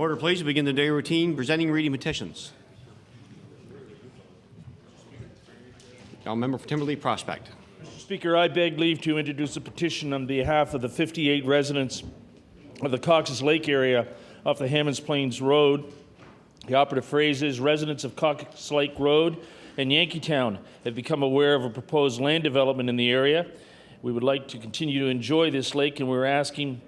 Order, please. We begin the day routine, presenting reading petitions. Now, member for Timberlea Prospect. Mr. Speaker, I beg leave to introduce a petition on behalf of the 58 residents of the Cocos Lake area off the Hammonds Plains Road. The operative phrase is, residents of Cocos Lake Road and Yankeetown have become aware of a proposed land development in the area. We would like to continue to enjoy this lake, and we're asking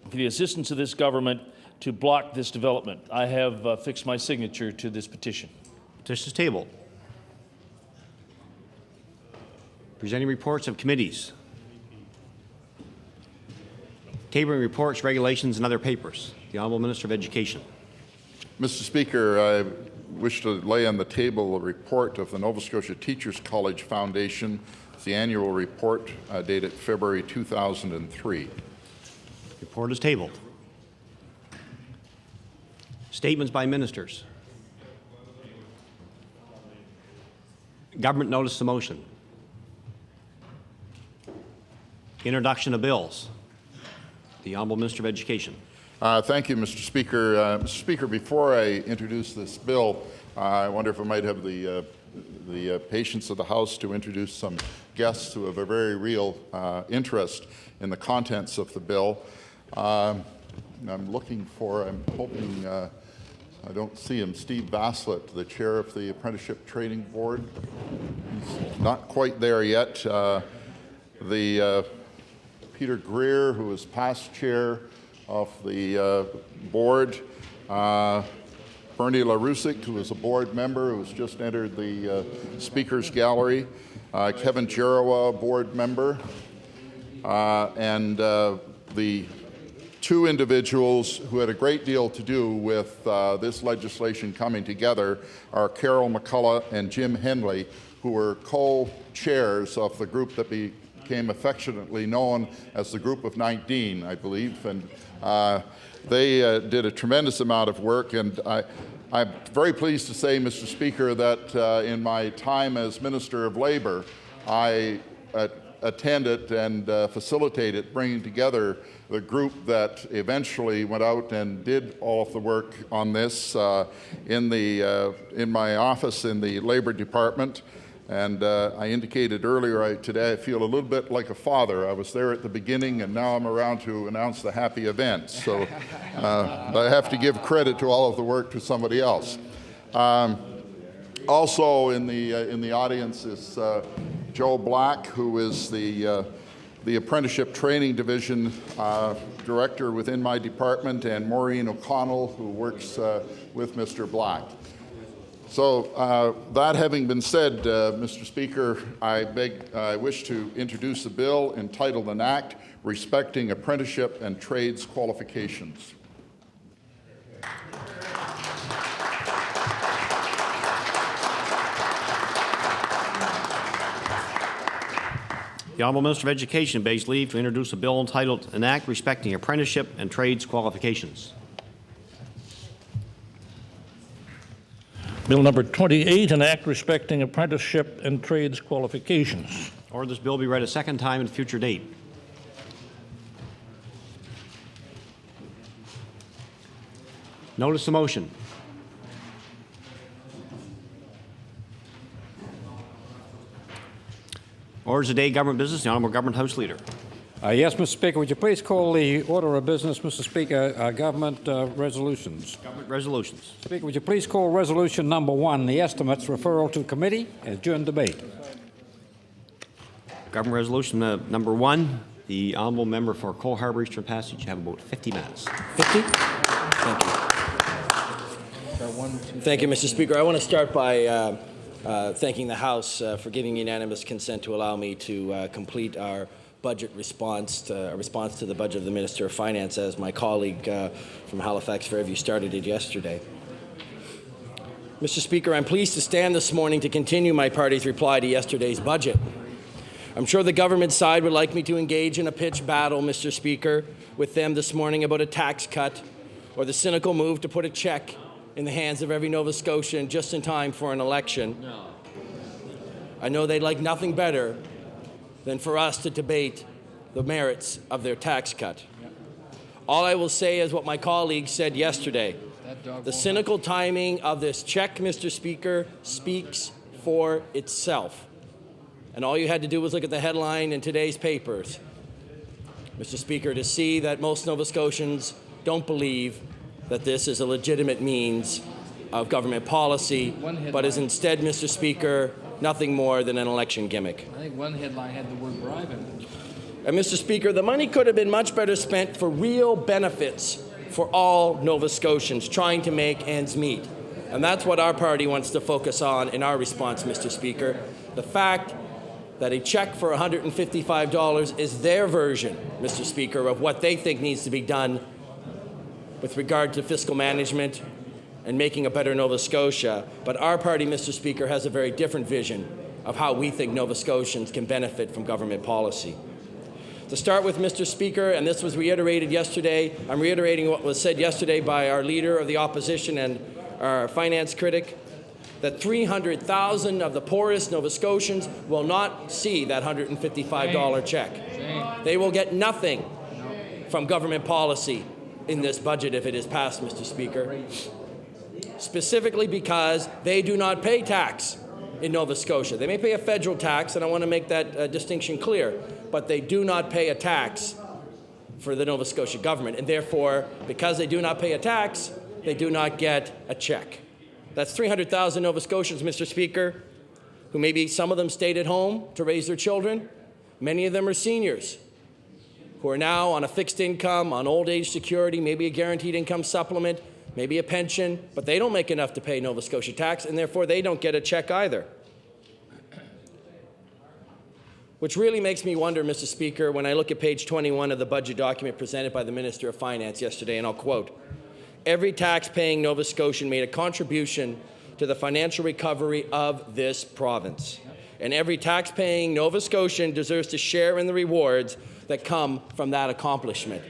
for the assistance of this government to block this development. I have fixed my signature to this petition. Petition is tabled. Presenting reports of committees. Tabling reports, regulations, and other papers. The Honourable Minister of Education. Mr. Speaker, I wish to lay on the table a report of the Nova Scotia Teachers College Foundation. It's the annual report dated February 2003. Report is tabled. Statements by ministers. Government notice of motion. Introduction of bills. The Honourable Minister of Education. Thank you, Mr. Speaker. Mr. Speaker, before I introduce this bill, I wonder if I might have the patience of the House to introduce some guests who have a very real interest in the contents of the bill. I'm hoping, I don't see him, Steve Baslett, the chair of the Apprenticeship Training Board. He's not quite there yet. Peter Greer, who is past chair of the board, Bernie LaRusick, who is a board member who's just entered the speakers gallery, Kevin Jarawa, board member, and the two individuals who had a great deal to do with this legislation coming together are Carol McCullough and Jim Henley, who were co-chairs of the group that became affectionately known as the Group of 19, I believe, and they did a tremendous amount of work, and I'm very pleased to say, Mr. Speaker, that in my time as Minister of Labour, I attended and facilitated bringing together the group that eventually went out and did all of the work on this in my office in the Labour Department. And I indicated earlier today I feel a little bit like a father. I was there at the beginning, and now I'm around to announce the happy events. So I have to give credit to all of the work to somebody else. Also in the audience is Joe Black, who is the Apprenticeship Training Division Director within my department, and Maureen O'Connell, who works with Mr. Black. So that having been said, Mr. Speaker, I wish to introduce a bill entitled an Act Respecting Apprenticeship and Trades Qualifications. The Honourable Minister of Education begs leave to introduce a bill entitled an Act Respecting Apprenticeship and Trades Qualifications. Bill number 28, an act respecting apprenticeship and trades qualifications. Order this bill be read a second time at a future date. Notice the motion. Orders of the day, government business. The Honourable Government House Leader. Yes, Mr. Speaker. Would you please call the order of business, Mr. Speaker, government resolutions? Government resolutions. Speaker, would you please call resolution number 1, the estimates, referral to committee, and adjourn debate? Government resolution number 1. The Honourable Member for Cole Harbour Eastern Passage. You have about 50 minutes. 50? Thank you. Thank you, Mr. Speaker. I want to start by thanking the House for giving unanimous consent to allow me to complete our budget response to the budget of the Minister of Finance, as my colleague from Halifax Fairview started it yesterday. Mr. Speaker, I'm pleased to stand this morning to continue my party's reply to yesterday's budget. I'm sure the government side would like me to engage in a pitched battle, Mr. Speaker, with them this morning about a tax cut or the cynical move to put a check in the hands of every Nova Scotian just in time for an election. No. I know they'd like nothing better than for us to debate the merits of their tax cut. All I will say is what my colleague said yesterday. The cynical timing of this check, Mr. Speaker, speaks for itself. And all you had to do was look at the headline in today's papers, Mr. Speaker, to see that most Nova Scotians don't believe that this is a legitimate means of government policy, but is instead, Mr. Speaker, nothing more than an election gimmick. I think one headline had the word bribe in it. And Mr. Speaker, the money could have been much better spent for real benefits for all Nova Scotians trying to make ends meet. And that's what our party wants to focus on in our response, Mr. Speaker. The fact that a check for $155 is their version, Mr. Speaker, of what they think needs to be done with regard to fiscal management and making a better Nova Scotia. But our party, Mr. Speaker, has a very different vision of how we think Nova Scotians can benefit from government policy. To start with, Mr. Speaker, and this was reiterated yesterday, I'm reiterating what was said yesterday by our leader of the opposition and our finance critic, that 300,000 of the poorest Nova Scotians will not see that $155 check. They will get nothing from government policy in this budget if it is passed, Mr. Speaker, specifically because they do not pay tax in Nova Scotia. They may pay a federal tax, and I want to make that distinction clear, but they do not pay a tax for the Nova Scotia government, and therefore, because they do not pay a tax, they do not get a check. That's 300,000 Nova Scotians, Mr. Speaker, who maybe some of them stayed at home to raise their children. Many of them are seniors who are now on a fixed income, on old age security, maybe a guaranteed income supplement, maybe a pension, but they don't make enough to pay Nova Scotia tax, and therefore they don't get a check either. Which really makes me wonder, Mr. Speaker, when I look at page 21 of the budget document presented by the Minister of Finance yesterday, and I'll quote, "Every tax-paying Nova Scotian made a contribution to the financial recovery of this province. And every tax-paying Nova Scotian deserves to share in the rewards that come from that accomplishment."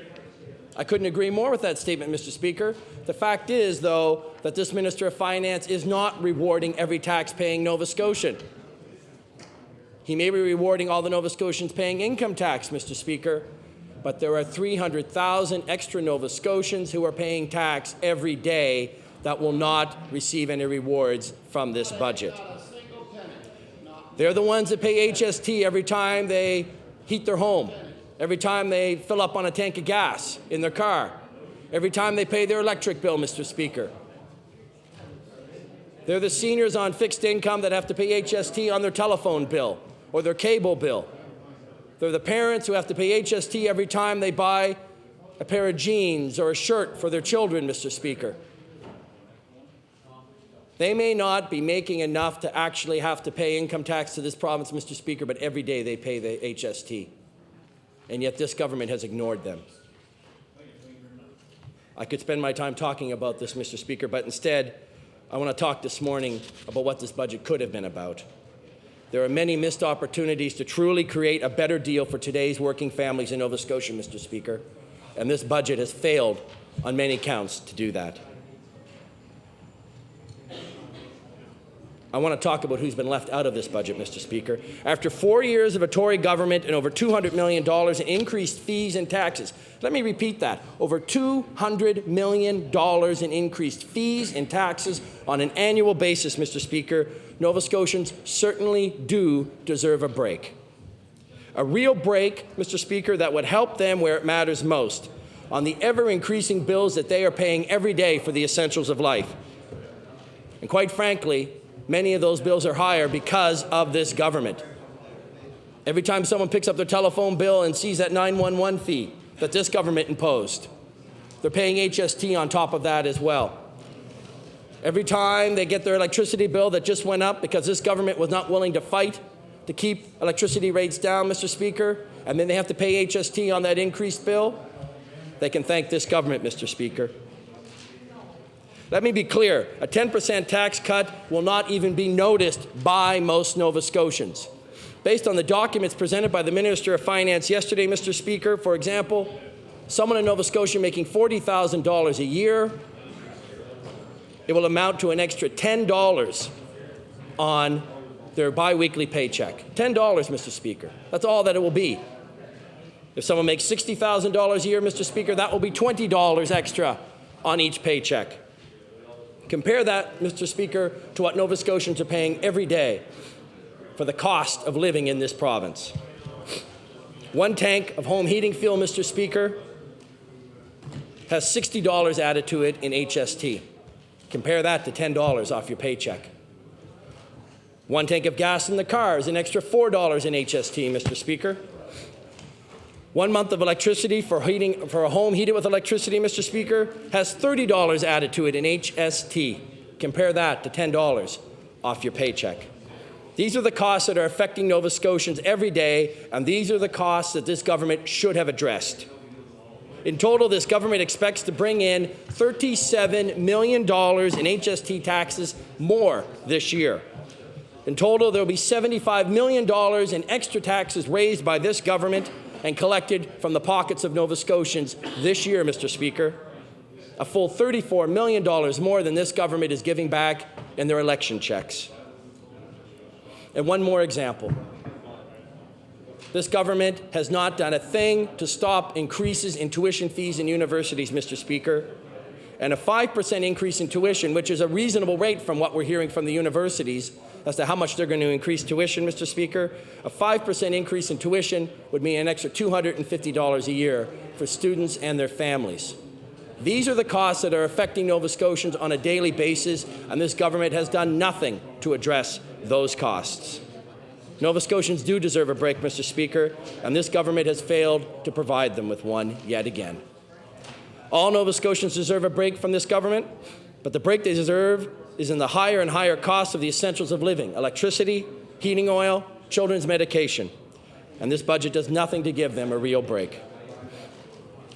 I couldn't agree more with that statement, Mr. Speaker. The fact is, though, that this Minister of Finance is not rewarding every tax-paying Nova Scotian. He may be rewarding all the Nova Scotians paying income tax, Mr. Speaker, but there are 300,000 extra Nova Scotians who are paying tax every day that will not receive any rewards from this budget. They're the ones that pay HST every time they heat their home, every time they fill up on a tank of gas in their car, every time they pay their electric bill, Mr. Speaker. They're the seniors on fixed income that have to pay HST on their telephone bill or their cable bill. They're the parents who have to pay HST every time they buy a pair of jeans or a shirt for their children, Mr. Speaker. They may not be making enough to actually have to pay income tax to this province, Mr. Speaker, but every day they pay the HST. And yet this government has ignored them. I could spend my time talking about this, Mr. Speaker, but instead, I want to talk this morning about what this budget could have been about. There are many missed opportunities to truly create a better deal for today's working families in Nova Scotia, Mr. Speaker, and this budget has failed on many counts to do that. I want to talk about who's been left out of this budget, Mr. Speaker. After 4 years of a Tory government and over $200 million in increased fees and taxes, let me repeat that, over $200 million in increased fees and taxes on an annual basis, Mr. Speaker, Nova Scotians certainly do deserve a break. A real break, Mr. Speaker, that would help them where it matters most, on the ever-increasing bills that they are paying every day for the essentials of life. And quite frankly, many of those bills are higher because of this government. Every time someone picks up their telephone bill and sees that 911 fee that this government imposed, they're paying HST on top of that as well. Every time they get their electricity bill that just went up because this government was not willing to fight to keep electricity rates down, Mr. Speaker, and then they have to pay HST on that increased bill, they can thank this government, Mr. Speaker. Let me be clear, a 10% tax cut will not even be noticed by most Nova Scotians. Based on the documents presented by the Minister of Finance yesterday, Mr. Speaker, for example, someone in Nova Scotia making $40,000 a year, it will amount to an extra $10 on their biweekly paycheck. $10, Mr. Speaker. That's all that it will be. If someone makes $60,000 a year, Mr. Speaker, that will be $20 extra on each paycheck. Compare that, Mr. Speaker, to what Nova Scotians are paying every day for the cost of living in this province. One tank of home heating fuel, Mr. Speaker, has $60 added to it in HST. Compare that to $10 off your paycheck. One tank of gas in the car is an extra $4 in HST, Mr. Speaker. 1 month of electricity for a home heated with electricity, Mr. Speaker, has $30 added to it in HST. Compare that to $10 off your paycheck. These are the costs that are affecting Nova Scotians every day, and these are the costs that this government should have addressed. In total, this government expects to bring in $37 million in HST taxes more this year. In total, there will be $75 million in extra taxes raised by this government and collected from the pockets of Nova Scotians this year, Mr. Speaker. A full $34 million more than this government is giving back in their election checks. And one more example. This government has not done a thing to stop increases in tuition fees in universities, Mr. Speaker. And a 5% increase in tuition, which is a reasonable rate from what we're hearing from the universities as to how much they're going to increase tuition, Mr. Speaker. A 5% increase in tuition would mean an extra $250 a year for students and their families. These are the costs that are affecting Nova Scotians on a daily basis, and this government has done nothing to address those costs. Nova Scotians do deserve a break, Mr. Speaker, and this government has failed to provide them with one yet again. All Nova Scotians deserve a break from this government, but the break they deserve is in the higher and higher costs of the essentials of living: electricity, heating oil, children's medication. And this budget does nothing to give them a real break.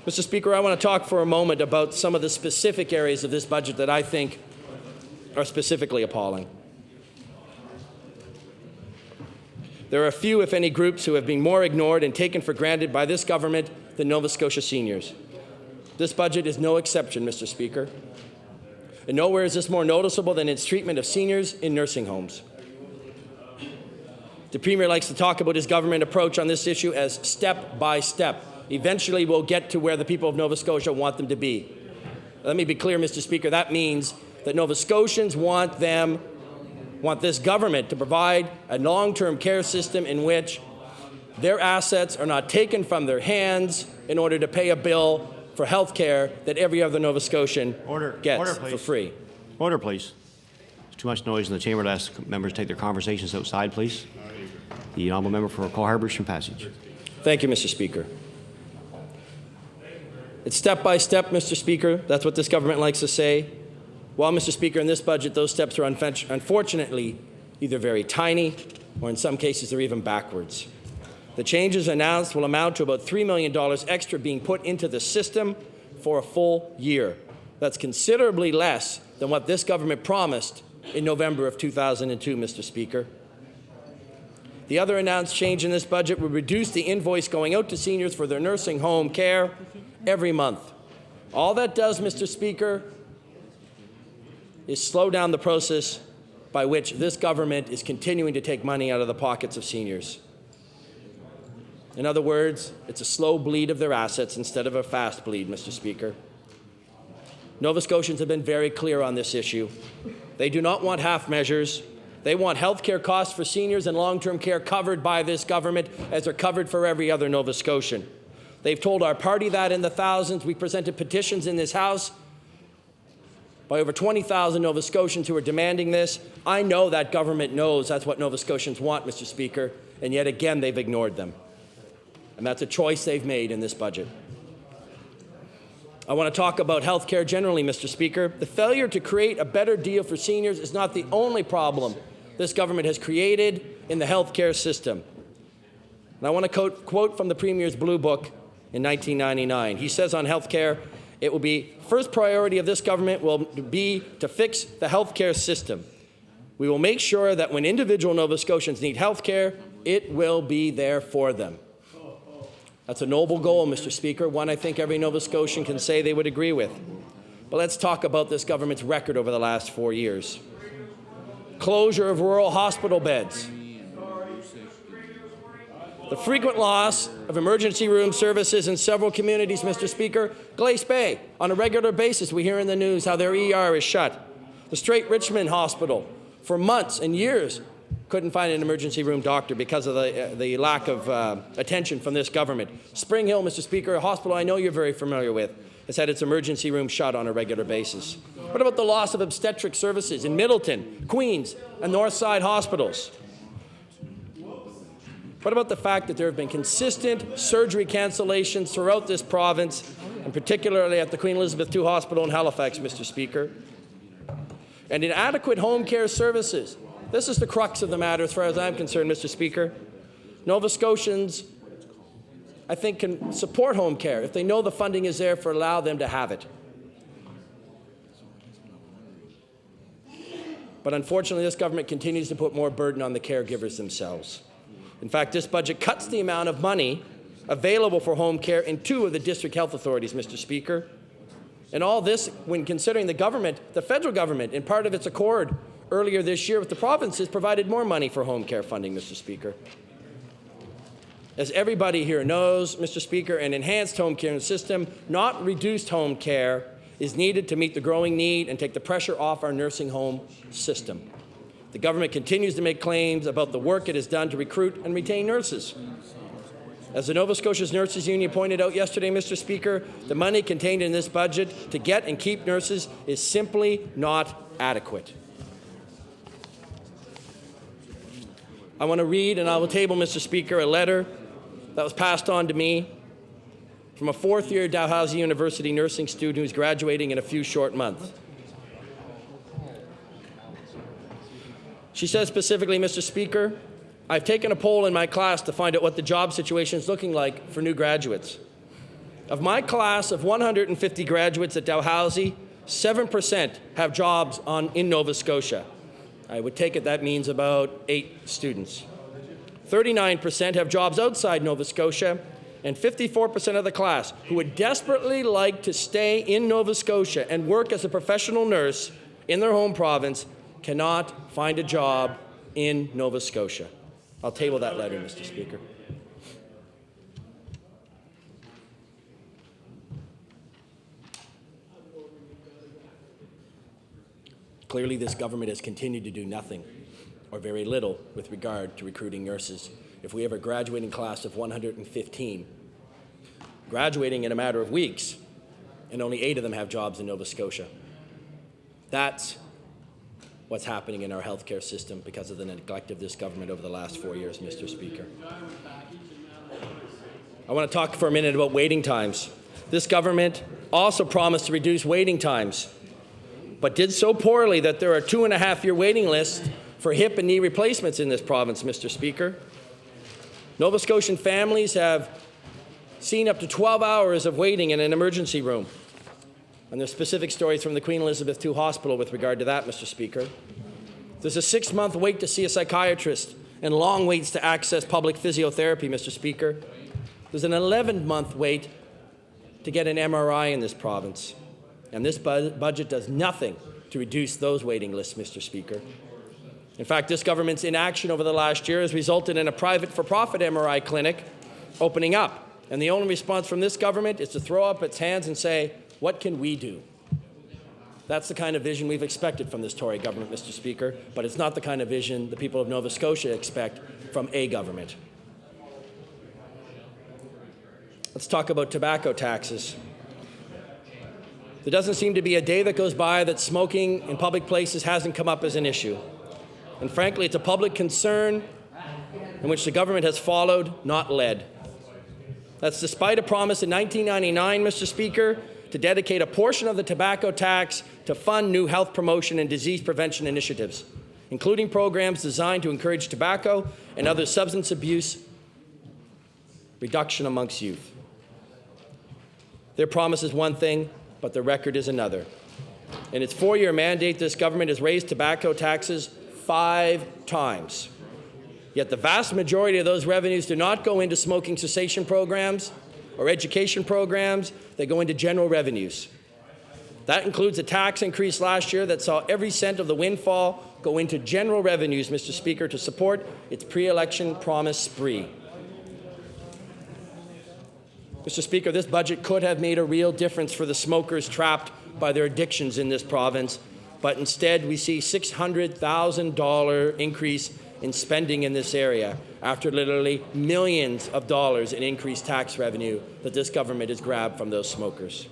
Mr. Speaker, I want to talk for a moment about some of the specific areas of this budget that I think are specifically appalling. There are a few, if any, groups who have been more ignored and taken for granted by this government than Nova Scotia seniors. This budget is no exception, Mr. Speaker. And nowhere is this more noticeable than its treatment of seniors in nursing homes. The Premier likes to talk about his government approach on this issue as step by step. Eventually, we'll get to where the people of Nova Scotia want them to be. Let me be clear, Mr. Speaker, that means that Nova Scotians want this government to provide a long-term care system in which their assets are not taken from their hands in order to pay a bill for health care that every other Nova Scotian gets for free. Order, please. There's too much noise in the chamber to ask members to take their conversations outside, please. The honourable member for Cole Harbour Passage. Thank you, Mr. Speaker. It's step by step, Mr. Speaker. That's what this government likes to say. Well, Mr. Speaker, in this budget, those steps are unfortunately either very tiny or in some cases they're even backwards. The changes announced will amount to about $3 million extra being put into the system for a full year. That's considerably less than what this government promised in November of 2002, Mr. Speaker. The other announced change in this budget would reduce the invoice going out to seniors for their nursing home care every month. All that does, Mr. Speaker, is slow down the process by which this government is continuing to take money out of the pockets of seniors. In other words, it's a slow bleed of their assets instead of a fast bleed, Mr. Speaker. Nova Scotians have been very clear on this issue. They do not want half measures. They want health care costs for seniors and long-term care covered by this government as they're covered for every other Nova Scotian. They've told our party that in the thousands. We presented petitions in this House by over 20,000 Nova Scotians who are demanding this. I know that government knows that's what Nova Scotians want, Mr. Speaker, and yet again they've ignored them. And that's a choice they've made in this budget. I want to talk about health care generally, Mr. Speaker. The failure to create a better deal for seniors is not the only problem this government has created in the health care system. And I want to quote from the Premier's Blue Book in 1999. He says on health care, it will be, first priority of this government will be to fix the health care system. We will make sure that when individual Nova Scotians need health care, it will be there for them. That's a noble goal, Mr. Speaker, one I think every Nova Scotian can say they would agree with. But let's talk about this government's record over the last 4 years. Closure of rural hospital beds. The frequent loss of emergency room services in several communities, Mr. Speaker. Glace Bay, on a regular basis, we hear in the news how their ER is shut. The Strait Richmond Hospital, for months and years, couldn't find an emergency room doctor because of the lack of attention from this government. Spring Hill, Mr. Speaker, a hospital I know you're very familiar with, has had its emergency room shut on a regular basis. What about the loss of obstetric services in Middleton, Queens, and Northside hospitals? What about the fact that there have been consistent surgery cancellations throughout this province, and particularly at the Queen Elizabeth II Hospital in Halifax, Mr. Speaker? And inadequate home care services. This is the crux of the matter as far as I'm concerned, Mr. Speaker. Nova Scotians, I think, can support home care if they know the funding is there for allow them to have it. But unfortunately, this government continues to put more burden on the caregivers themselves. In fact, this budget cuts the amount of money available for home care in 2 of the district health authorities, Mr. Speaker. And all this when considering the government, the federal government, in part of its accord earlier this year with the provinces, provided more money for home care funding, Mr. Speaker. As everybody here knows, Mr. Speaker, an enhanced home care system, not reduced home care, is needed to meet the growing need and take the pressure off our nursing home system. The government continues to make claims about the work it has done to recruit and retain nurses. As the Nova Scotia's Nurses Union pointed out yesterday, Mr. Speaker, the money contained in this budget to get and keep nurses is simply not adequate. I want to read, and I will table, Mr. Speaker, a letter that was passed on to me from a 4th-year Dalhousie University nursing student who's graduating in a few short months. She says specifically, Mr. Speaker, I've taken a poll in my class to find out what the job situation is looking like for new graduates. Of my class of 150 graduates at Dalhousie, 7% have jobs in Nova Scotia. I would take it that means about 8 students. 39% have jobs outside Nova Scotia, and 54% of the class who would desperately like to stay in Nova Scotia and work as a professional nurse in their home province cannot find a job in Nova Scotia. I'll table that letter, Mr. Speaker. Clearly, this government has continued to do nothing or very little with regard to recruiting nurses. If we have a graduating class of 115, graduating in a matter of weeks, and only 8 of them have jobs in Nova Scotia. That's what's happening in our healthcare system because of the neglect of this government over the last 4 years, Mr. Speaker. I want to talk for a minute about waiting times. This government also promised to reduce waiting times, but did so poorly that there are 2.5-year waiting lists for hip and knee replacements in this province, Mr. Speaker. Nova Scotian families have seen up to 12 hours of waiting in an emergency room. And there's specific stories from the Queen Elizabeth II Hospital with regard to that, Mr. Speaker. There's a 6-month wait to see a psychiatrist and long waits to access public physiotherapy, Mr. Speaker. There's an 11-month wait to get an MRI in this province. And this budget does nothing to reduce those waiting lists, Mr. Speaker. In fact, this government's inaction over the last year has resulted in a private for-profit MRI clinic opening up. And the only response from this government is to throw up its hands and say, what can we do? That's the kind of vision we've expected from this Tory government, Mr. Speaker, but it's not the kind of vision the people of Nova Scotia expect from a government. Let's talk about tobacco taxes. There doesn't seem to be a day that goes by that smoking in public places hasn't come up as an issue. And frankly, it's a public concern in which the government has followed, not led. That's despite a promise in 1999, Mr. Speaker, to dedicate a portion of the tobacco tax to fund new health promotion and disease prevention initiatives, including programs designed to encourage tobacco and other substance abuse reduction amongst youth. Their promise is one thing, but the record is another. In its 4-year mandate, this government has raised tobacco taxes 5 times. Yet the vast majority of those revenues do not go into smoking cessation programs or education programs. They go into general revenues. That includes a tax increase last year that saw every cent of the windfall go into general revenues, Mr. Speaker, to support its pre-election promise spree. Mr. Speaker, this budget could have made a real difference for the smokers trapped by their addictions in this province, but instead we see $600,000 increase in spending in this area after literally millions of dollars in increased tax revenue that this government has grabbed from those smokers.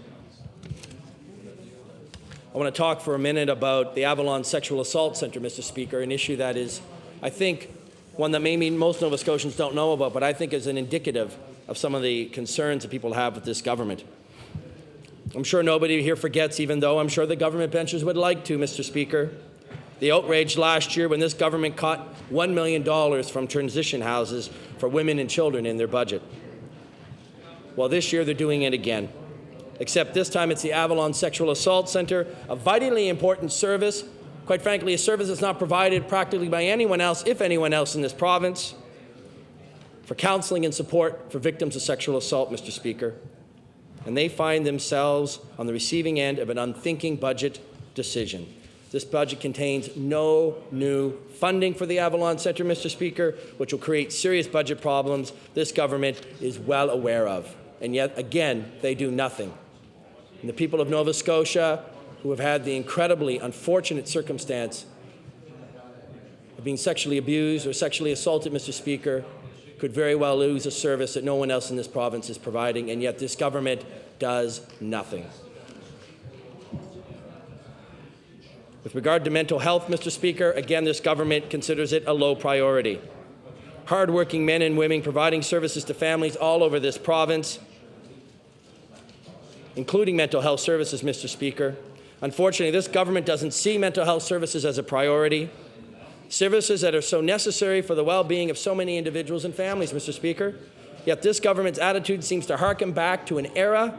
I want to talk for a minute about the Avalon Sexual Assault Centre, Mr. Speaker, an issue that is, I think, one that maybe most Nova Scotians don't know about, but I think is an indicative of some of the concerns that people have with this government. I'm sure nobody here forgets, even though I'm sure the government benches would like to, Mr. Speaker, the outrage last year when this government cut $1 million from transition houses for women and children in their budget. Well, this year they're doing it again, except this time it's the Avalon Sexual Assault Centre, a vitally important service, quite frankly, a service that's not provided practically by anyone else, if anyone else in this province, for counseling and support for victims of sexual assault, Mr. Speaker. And they find themselves on the receiving end of an unthinking budget decision. This budget contains no new funding for the Avalon Centre, Mr. Speaker, which will create serious budget problems this government is well aware of. And yet, again, they do nothing. And the people of Nova Scotia, who have had the incredibly unfortunate circumstance of being sexually abused or sexually assaulted, Mr. Speaker, could very well lose a service that no one else in this province is providing, and yet this government does nothing. With regard to mental health, Mr. Speaker, again, this government considers it a low priority. Hardworking men and women providing services to families all over this province, including mental health services, Mr. Speaker. Unfortunately, this government doesn't see mental health services as a priority, services that are so necessary for the well-being of so many individuals and families, Mr. Speaker. Yet this government's attitude seems to harken back to an era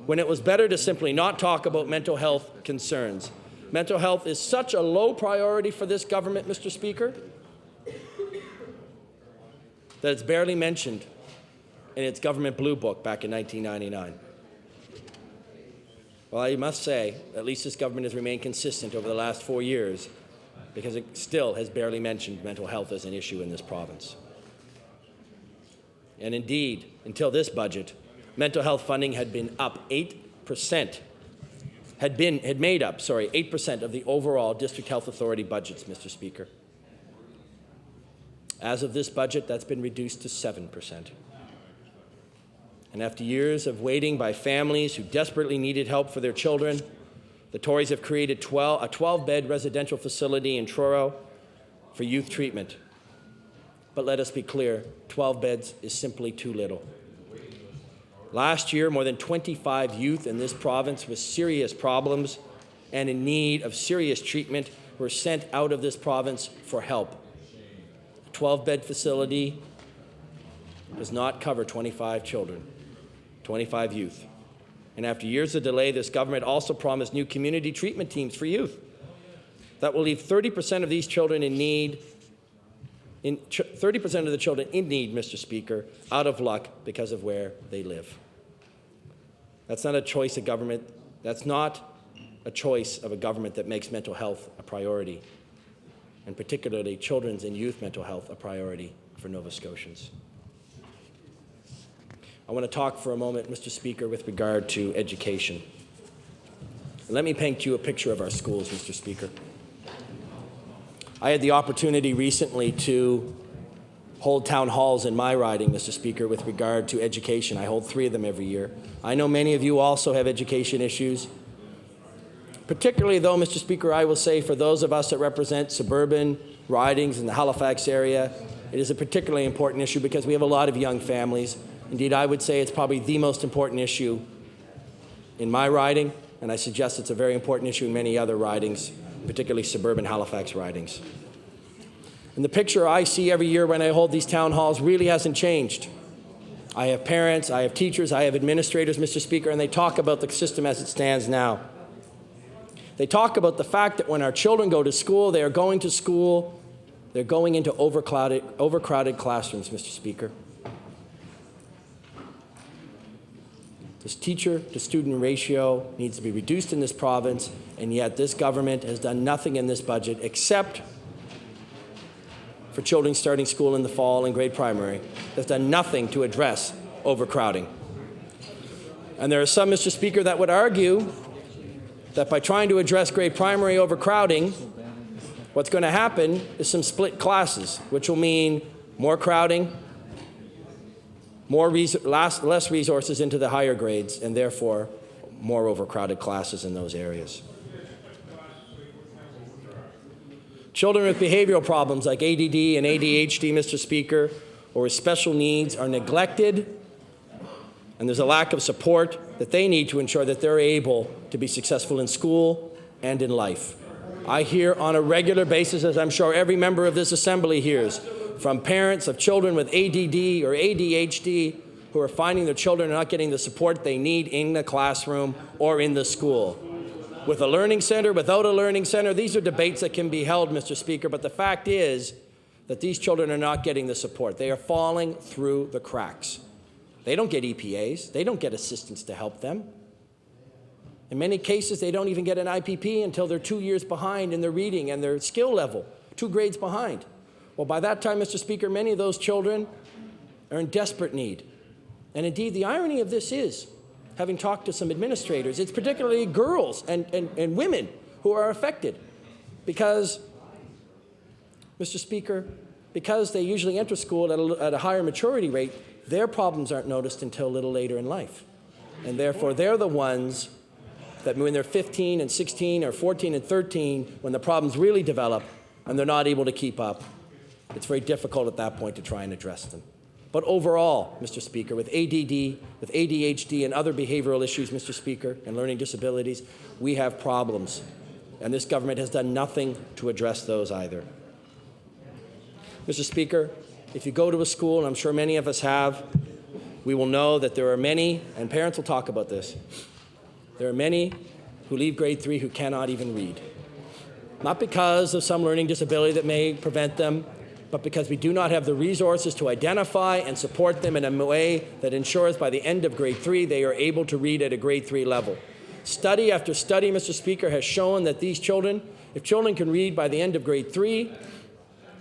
when it was better to simply not talk about mental health concerns. Mental health is such a low priority for this government, Mr. Speaker, that it's barely mentioned in its government blue book back in 1999. Well, I must say, at least this government has remained consistent over the last 4 years because it still has barely mentioned mental health as an issue in this province. And indeed, until this budget, mental health funding had been up 8%, had made up 8% of the overall District Health Authority budgets, Mr. Speaker. As of this budget, that's been reduced to 7%. And after years of waiting by families who desperately needed help for their children, the Tories have created a 12-bed residential facility in Truro for youth treatment. But let us be clear, 12 beds is simply too little. Last year, more than 25 youth in this province with serious problems and in need of serious treatment were sent out of this province for help. A 12-bed facility does not cover 25 children. 25 youth. And after years of delay, this government also promised new community treatment teams for youth that will leave 30% of these children in need, 30% of the children in need, Mr. Speaker, out of luck because of where they live. That's not a choice of government. That's not a choice of a government that makes mental health a priority, and particularly children's and youth mental health a priority for Nova Scotians. I want to talk for a moment, Mr. Speaker, with regard to education. Let me paint you a picture of our schools, Mr. Speaker. I had the opportunity recently to hold town halls in my riding, Mr. Speaker, with regard to education. I hold 3 of them every year. I know many of you also have education issues. Particularly, though, Mr. Speaker, I will say for those of us that represent suburban ridings in the Halifax area, it is a particularly important issue because we have a lot of young families. Indeed, I would say it's probably the most important issue in my riding, and I suggest it's a very important issue in many other ridings, particularly suburban Halifax ridings. And the picture I see every year when I hold these town halls really hasn't changed. I have parents, I have teachers, I have administrators, Mr. Speaker, and they talk about the system as it stands now. They talk about the fact that when our children go to school, they are going to school, they're going into overcrowded classrooms, Mr. Speaker. This teacher-to-student ratio needs to be reduced in this province, and yet this government has done nothing in this budget except for children starting school in the fall in grade primary. Has done nothing to address overcrowding. And there are some, Mr. Speaker, that would argue that by trying to address grade primary overcrowding, what's going to happen is some split classes, which will mean more crowding, less resources into the higher grades, and therefore more overcrowded classes in those areas. Children with behavioral problems like ADD and ADHD, Mr. Speaker, or with special needs are neglected, and there's a lack of support that they need to ensure that they're able to be successful in school and in life. I hear on a regular basis, as I'm sure every member of this assembly hears, from parents of children with ADD or ADHD who are finding their children are not getting the support they need in the classroom or in the school. With a learning center, without a learning center, these are debates that can be held, Mr. Speaker, but the fact is that these children are not getting the support. They are falling through the cracks. They don't get EPAs. They don't get assistance to help them. In many cases, they don't even get an IPP until they're 2 years behind in their reading and their skill level, 2 grades behind. Well, by that time, Mr. Speaker, many of those children are in desperate need. And indeed, the irony of this is, having talked to some administrators, it's particularly girls and women who are affected because, Mr. Speaker, because they usually enter school at a higher maturity rate, their problems aren't noticed until a little later in life. And therefore, they're the ones that when they're 15 and 16 or 14 and 13, when the problems really develop and they're not able to keep up, it's very difficult at that point to try and address them. But overall, Mr. Speaker, with ADD, with ADHD, and other behavioral issues, Mr. Speaker, and learning disabilities, we have problems. And this government has done nothing to address those either. Mr. Speaker, if you go to a school, and I'm sure many of us have, we will know that there are many, and parents will talk about this, there are many who leave grade 3 who cannot even read. Not because of some learning disability that may prevent them, but because we do not have the resources to identify and support them in a way that ensures by the end of grade 3 they are able to read at a grade 3 level. Study after study, Mr. Speaker, has shown that these children, if children can read by the end of grade 3,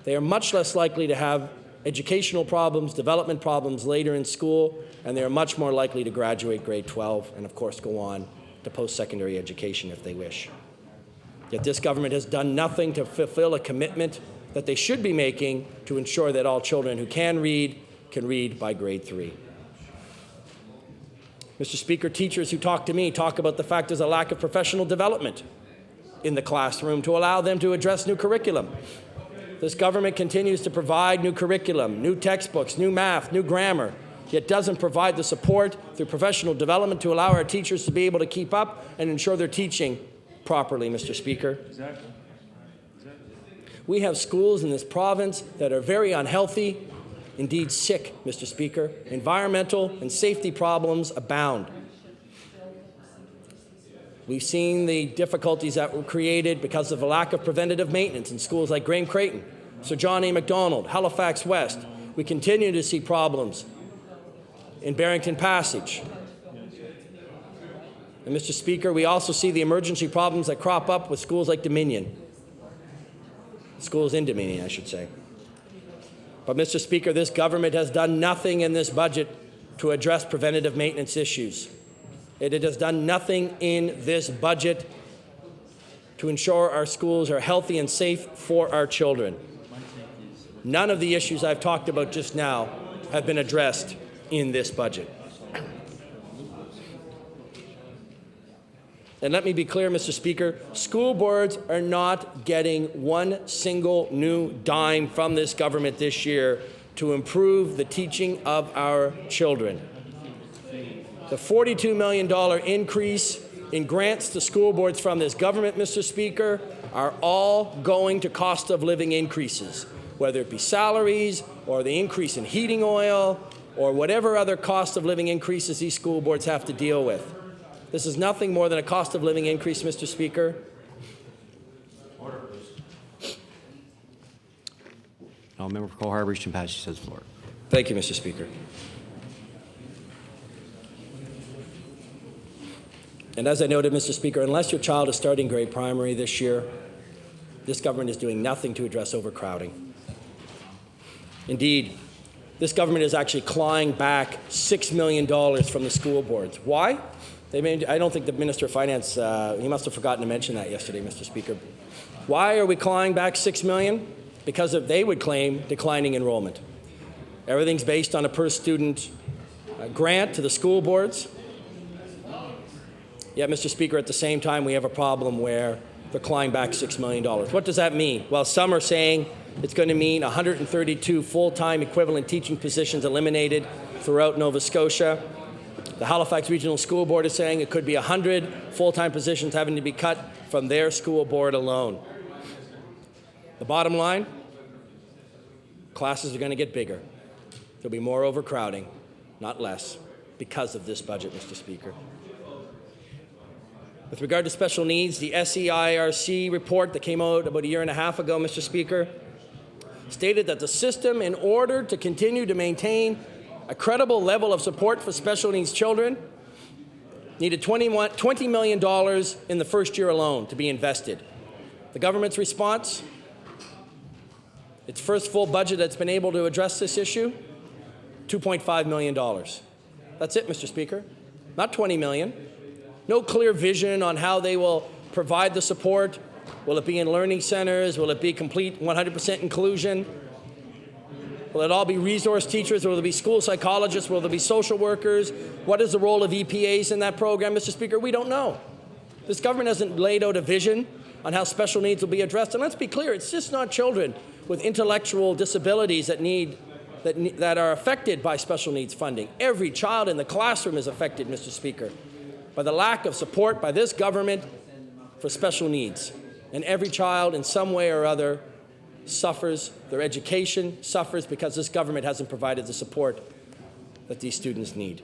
they are much less likely to have educational problems, development problems later in school, and they are much more likely to graduate grade 12 and, of course, go on to post-secondary education if they wish. Yet this government has done nothing to fulfill a commitment that they should be making to ensure that all children who can read by grade 3. Mr. Speaker, teachers who talk to me talk about the fact there's a lack of professional development in the classroom to allow them to address new curriculum. This government continues to provide new curriculum, new textbooks, new math, new grammar, yet doesn't provide the support through professional development to allow our teachers to be able to keep up and ensure they're teaching properly, Mr. Speaker. Exactly. We have schools in this province that are very unhealthy, indeed sick, Mr. Speaker. Environmental and safety problems abound. We've seen the difficulties that were created because of a lack of preventative maintenance in schools like Graham Creighton, Sir John A. Macdonald, Halifax West. We continue to see problems in Barrington Passage. And Mr. Speaker, we also see the emergency problems that crop up with schools like Dominion. Schools in Dominion, I should say. But, Mr. Speaker, this government has done nothing in this budget to address preventative maintenance issues. It has done nothing in this budget to ensure our schools are healthy and safe for our children. None of the issues I've talked about just now have been addressed in this budget. And let me be clear, Mr. Speaker, school boards are not getting one single new dime from this government this year to improve the teaching of our children. The $42 million increase in grants to school boards from this government, Mr. Speaker, are all going to cost of living increases, whether it be salaries or the increase in heating oil or whatever other cost of living increases these school boards have to deal with. This is nothing more than a cost of living increase, Mr. Speaker. Order, please. Now, member for Cole Harbour, Eastern Passage has the floor. Thank you, Mr. Speaker. And as I noted, Mr. Speaker, unless your child is starting grade primary this year, this government is doing nothing to address overcrowding. Indeed, this government is actually clawing back $6 million from the school boards. Why? I don't think the Minister of Finance, he must have forgotten to mention that yesterday, Mr. Speaker. Why are we clawing back $6 million? Because of, they would claim, declining enrollment. Everything's based on a per-student grant to the school boards. Yet, Mr. Speaker, at the same time, we have a problem where they're clawing back $6 million. What does that mean? Well, some are saying it's going to mean 132 full-time equivalent teaching positions eliminated throughout Nova Scotia. The Halifax Regional School Board is saying it could be 100 full-time positions having to be cut from their school board alone. The bottom line, classes are going to get bigger. There'll be more overcrowding, not less, because of this budget, Mr. Speaker. With regard to special needs, the SEIRC report that came out about a year and a half ago, Mr. Speaker, stated that the system, in order to continue to maintain a credible level of support for special needs children, needed $20 million in the first year alone to be invested. The government's response, its first full budget that's been able to address this issue, $2.5 million. That's it, Mr. Speaker. Not $20 million. No clear vision on how they will provide the support. Will it be in learning centers? Will it be complete 100% inclusion? Will it all be resource teachers? Will there be school psychologists? Will there be social workers? What is the role of EPAs in that program, Mr. Speaker? We don't know. This government hasn't laid out a vision on how special needs will be addressed. And let's be clear, it's just not children with intellectual disabilities that are affected by special needs funding. Every child in the classroom is affected, Mr. Speaker, by the lack of support by this government for special needs. And every child in some way or other suffers, their education suffers because this government hasn't provided the support that these students need.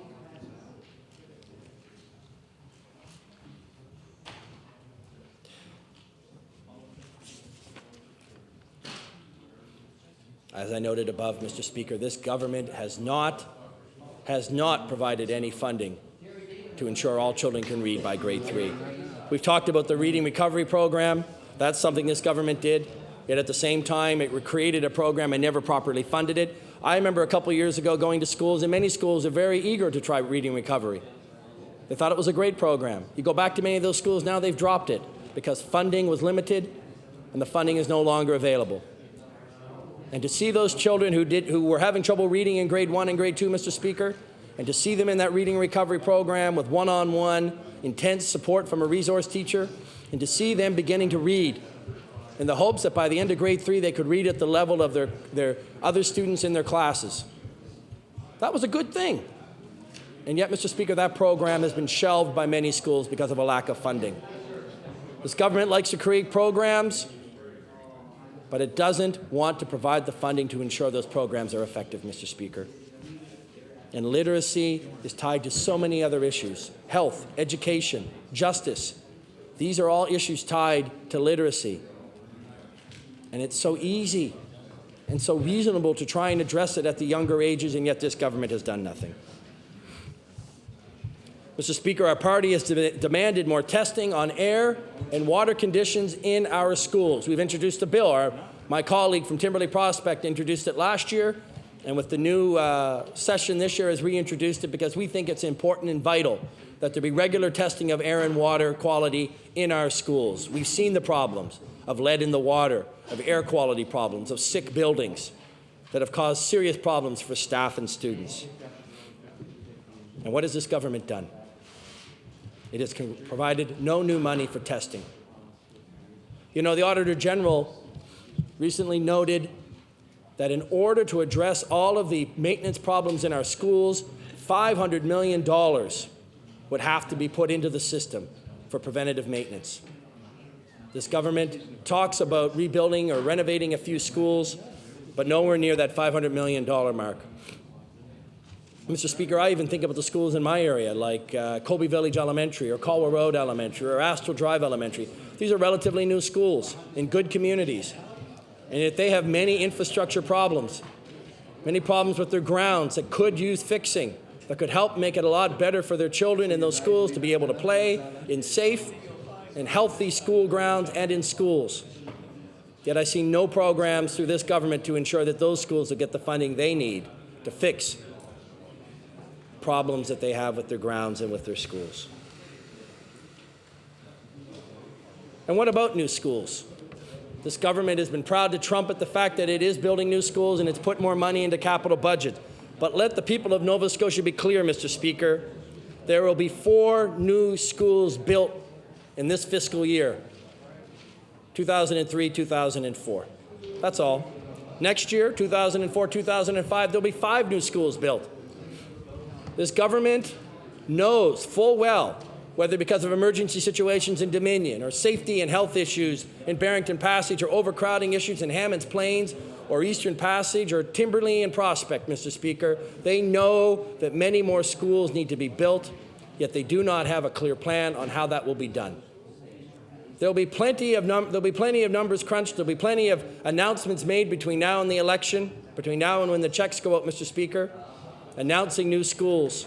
As I noted above, Mr. Speaker, this government has not provided any funding to ensure all children can read by grade 3. We've talked about the Reading Recovery Program. That's something this government did. Yet at the same time, it created a program and never properly funded it. I remember a couple years ago going to schools, and many schools are very eager to try Reading Recovery. They thought it was a great program. You go back to many of those schools now, they've dropped it because funding was limited and the funding is no longer available. And to see those children who were having trouble reading in grade 1 and grade 2, Mr. Speaker, and to see them in that Reading Recovery Program with one-on-one intense support from a resource teacher, and to see them beginning to read in the hopes that by the end of grade 3 they could read at the level of their other students in their classes. That was a good thing. And yet, Mr. Speaker, that program has been shelved by many schools because of a lack of funding. This government likes to create programs, but it doesn't want to provide the funding to ensure those programs are effective, Mr. Speaker. And literacy is tied to so many other issues: health, education, justice. These are all issues tied to literacy. And it's so easy and so reasonable to try and address it at the younger ages, and yet this government has done nothing. Mr. Speaker, our party has demanded more testing on air and water conditions in our schools. We've introduced a bill. My colleague from Timberley Prospect introduced it last year, and with the new session this year has reintroduced it because we think it's important and vital that there be regular testing of air and water quality in our schools. We've seen the problems of lead in the water, of air quality problems, of sick buildings that have caused serious problems for staff and students. And what has this government done? It has provided no new money for testing. You know, the Auditor General recently noted that in order to address all of the maintenance problems in our schools, $500 million would have to be put into the system for preventative maintenance. This government talks about rebuilding or renovating a few schools, but nowhere near that $500 million mark. Mr. Speaker, I even think about the schools in my area, like Colby Village Elementary or Colwell Road Elementary or Astral Drive Elementary. These are relatively new schools in good communities, and yet they have many infrastructure problems, many problems with their grounds that could use fixing, that could help make it a lot better for their children in those schools to be able to play in safe and healthy school grounds and in schools. Yet I see no programs through this government to ensure that those schools will get the funding they need to fix problems that they have with their grounds and with their schools. And what about new schools? This government has been proud to trumpet the fact that it is building new schools and it's put more money into capital budget. But let the people of Nova Scotia be clear, Mr. Speaker. There will be 4 new schools built in this fiscal year, 2003, 2004. That's all. Next year, 2004, 2005, there'll be 5 new schools built. This government knows full well, whether because of emergency situations in Dominion or safety and health issues in Barrington Passage or overcrowding issues in Hammonds Plains or Eastern Passage or Timberlea and Prospect, Mr. Speaker, they know that many more schools need to be built, yet they do not have a clear plan on how that will be done. There'll be plenty of numbers crunched. There'll be plenty of announcements made between now and the election, between now and when the checks go out, Mr. Speaker, announcing new schools.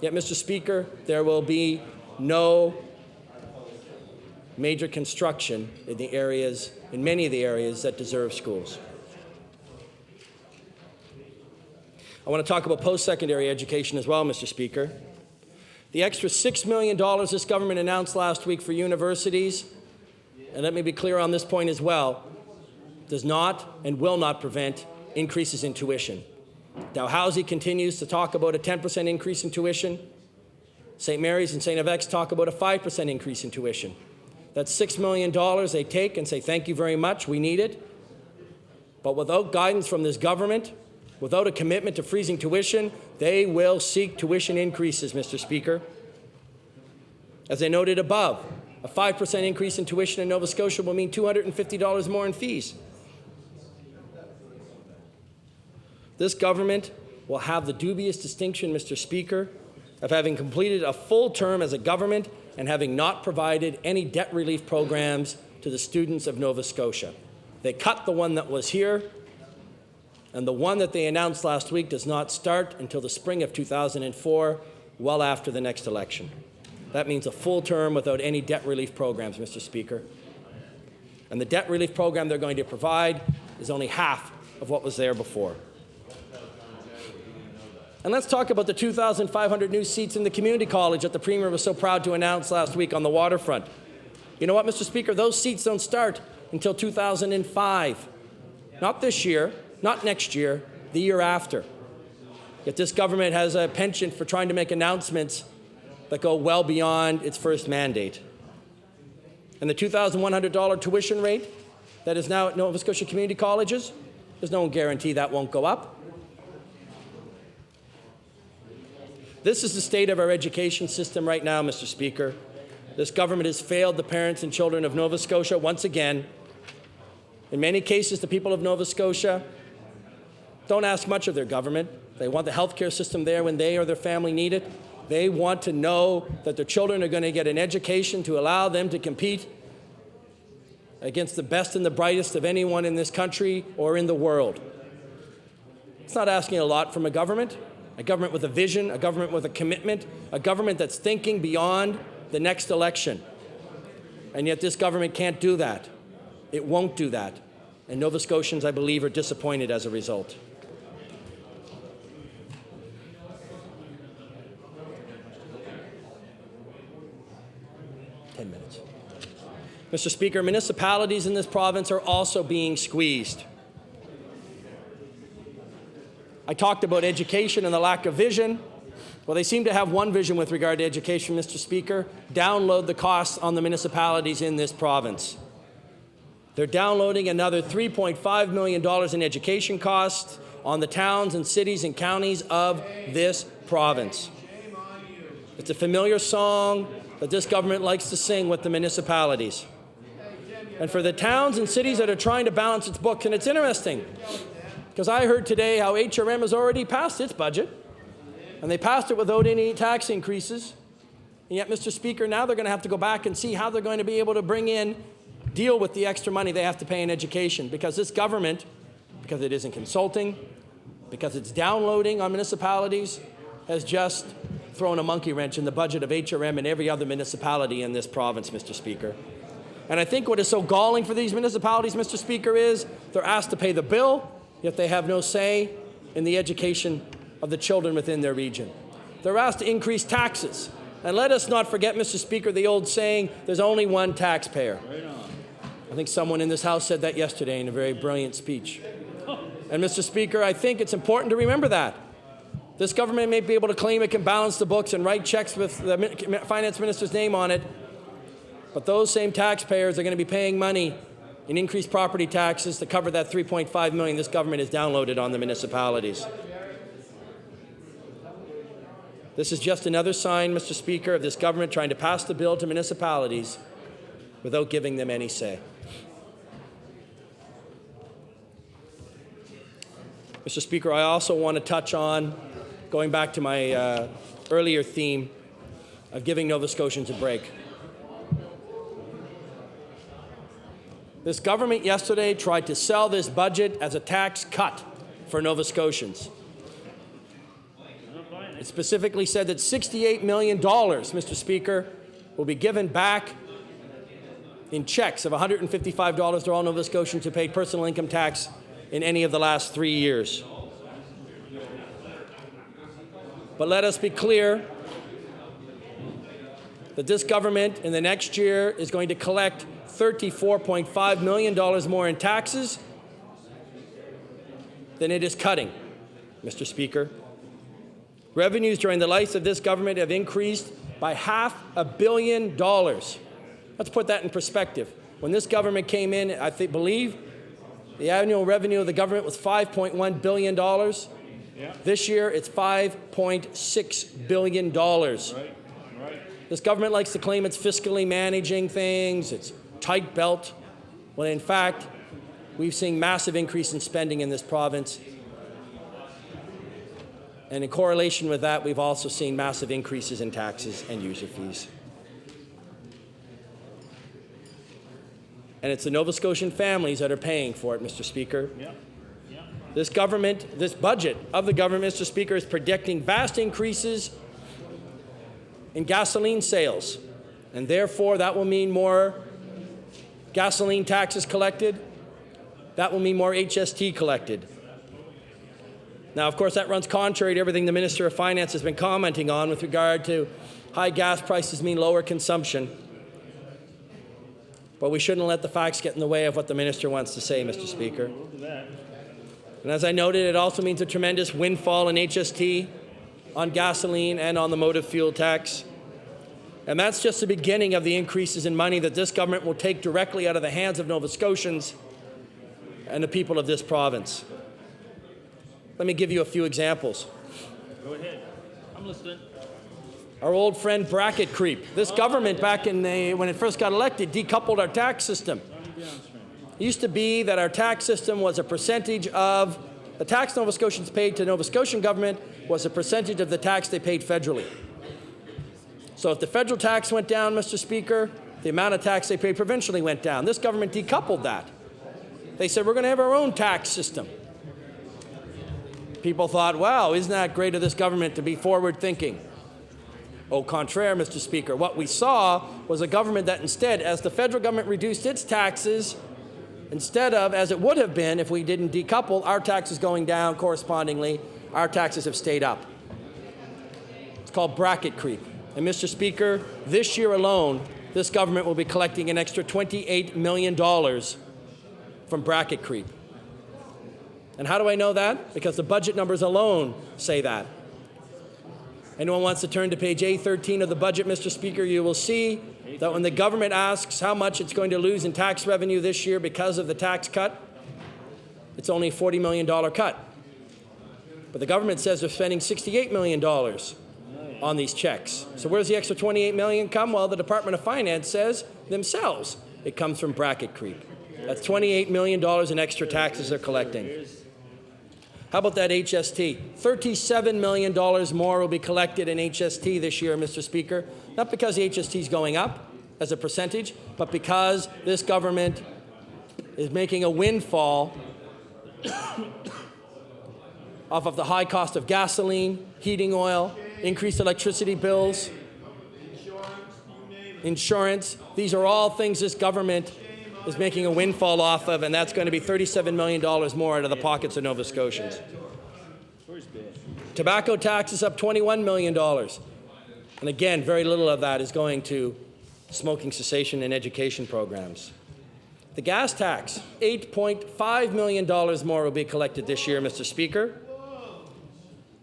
Yet, Mr. Speaker, there will be no major construction in many of the areas that deserve schools. I want to talk about post-secondary education as well, Mr. Speaker. The extra $6 million this government announced last week for universities, and let me be clear on this point as well, does not and will not prevent increases in tuition. Dalhousie continues to talk about a 10% increase in tuition. St. Mary's and St. FX talk about a 5% increase in tuition. That's $6 million they take and say, thank you very much, we need it. But without guidance from this government, without a commitment to freezing tuition, they will seek tuition increases, Mr. Speaker. As I noted above, a 5% increase in tuition in Nova Scotia will mean $250 more in fees. This government will have the dubious distinction, Mr. Speaker, of having completed a full term as a government and having not provided any debt relief programs to the students of Nova Scotia. They cut the one that was here, and the one that they announced last week does not start until the spring of 2004, well after the next election. That means a full term without any debt relief programs, Mr. Speaker. And the debt relief program they're going to provide is only half of what was there before. And let's talk about the 2,500 new seats in the community college that the Premier was so proud to announce last week on the waterfront. You know what, Mr. Speaker? Those seats don't start until 2005. Not this year, not next year, the year after. Yet this government has a penchant for trying to make announcements that go well beyond its first mandate. And the $2,100 tuition rate that is now at Nova Scotia community colleges, there's no guarantee that won't go up. This is the state of our education system right now, Mr. Speaker. This government has failed the parents and children of Nova Scotia once again. In many cases, the people of Nova Scotia don't ask much of their government. They want the healthcare system there when they or their family need it. They want to know that their children are going to get an education to allow them to compete against the best and the brightest of anyone in this country or in the world. It's not asking a lot from a government with a vision, a government with a commitment, a government that's thinking beyond the next election. And yet this government can't do that. It won't do that. And Nova Scotians, I believe, are disappointed as a result. Mr. Speaker, municipalities in this province are also being squeezed. I talked about education and the lack of vision. Well, they seem to have one vision with regard to education, Mr. Speaker: download the costs on the municipalities in this province. They're downloading another $3.5 million in education costs on the towns and cities and counties of this province. It's a familiar song that this government likes to sing with the municipalities. And for the towns and cities that are trying to balance its books, and it's interesting, because I heard today how HRM has already passed its budget, and they passed it without any tax increases. And yet, Mr. Speaker, now they're going to have to go back and see how they're going to be able to deal with the extra money they have to pay in education, because this government, because it isn't consulting, because it's downloading on municipalities, has just thrown a monkey wrench in the budget of HRM and every other municipality in this province, Mr. Speaker. And I think what is so galling for these municipalities, Mr. Speaker, is they're asked to pay the bill, yet they have no say in the education of the children within their region. They're asked to increase taxes, And let us not forget, Mr. Speaker, the old saying, there's only one taxpayer. I think someone in this House said that yesterday in a very brilliant speech. And Mr. Speaker, I think it's important to remember that. This government may be able to claim it can balance the books and write checks with the finance minister's name on it, but those same taxpayers are going to be paying money in increased property taxes to cover that $3.5 million this government has downloaded on the municipalities. This is just another sign, Mr. Speaker, of this government trying to pass the bill to municipalities without giving them any say. Mr. Speaker, I also want to touch on, going back to my earlier theme of giving Nova Scotians a break. This government yesterday tried to sell this budget as a tax cut for Nova Scotians. It specifically said that $68 million, Mr. Speaker, will be given back in checks of $155 to all Nova Scotians who paid personal income tax in any of the last 3 years. But let us be clear that this government in the next year is going to collect $34.5 million more in taxes than it is cutting, Mr. Speaker. Revenues during the life of this government have increased by $500 million. Let's put that in perspective. When this government came in, I believe the annual revenue of the government was $5.1 billion. Yeah. This year, it's $5.6 billion. Right. This government likes to claim it's fiscally managing things, it's tight belt, when in fact, we've seen massive increase in spending in this province. And in correlation with that, we've also seen massive increases in taxes and user fees. And it's the Nova Scotian families that are paying for it, Mr. Speaker. Yeah. Yeah. This government, this budget of the government, Mr. Speaker, is predicting vast increases in gasoline sales. And therefore, that will mean more gasoline taxes collected. That will mean more HST collected. Now, of course, that runs contrary to everything the Minister of Finance has been commenting on with regard to high gas prices mean lower consumption. But we shouldn't let the facts get in the way of what the Minister wants to say, Mr. Speaker. And as I noted, it also means a tremendous windfall in HST on gasoline and on the motive fuel tax. And that's just the beginning of the increases in money that this government will take directly out of the hands of Nova Scotians and the people of this province. Let me give you a few examples. Go ahead. I'm listening. Our old friend bracket creep. This government, back in when it first got elected, decoupled our tax system. It used to be that our tax system was a percentage of the tax Nova Scotians paid to Nova Scotian government was a percentage of the tax they paid federally. So if the federal tax went down, Mr. Speaker, the amount of tax they paid provincially went down. This government decoupled that. They said, we're going to have our own tax system. People thought, wow, isn't that great of this government to be forward-thinking? Au contraire, Mr. Speaker, what we saw was a government that instead, as the federal government reduced its taxes, instead of, as it would have been if we didn't decouple, our taxes going down correspondingly, our taxes have stayed up. It's called bracket creep. And Mr. Speaker, this year alone, this government will be collecting an extra $28 million from bracket creep. And how do I know that? Because the budget numbers alone say that. Anyone wants to turn to page A13 of the budget, Mr. Speaker, you will see that when the government asks how much it's going to lose in tax revenue this year because of the tax cut, it's only a $40 million cut. But the government says they're spending $68 million on these checks. So where's the extra $28 million come? Well, the Department of Finance says themselves it comes from bracket creep. That's $28 million in extra taxes they're collecting. How about that HST? $37 million more will be collected in HST this year, Mr. Speaker. Not because the HST is going up as a percentage, but because this government is making a windfall off of the high cost of gasoline, heating oil, increased electricity bills, insurance. These are all things this government is making a windfall off of, and that's going to be $37 million more out of the pockets of Nova Scotians. Tobacco tax is up $21 million. And again, very little of that is going to smoking cessation and education programs. The gas tax, $8.5 million more will be collected this year, Mr. Speaker.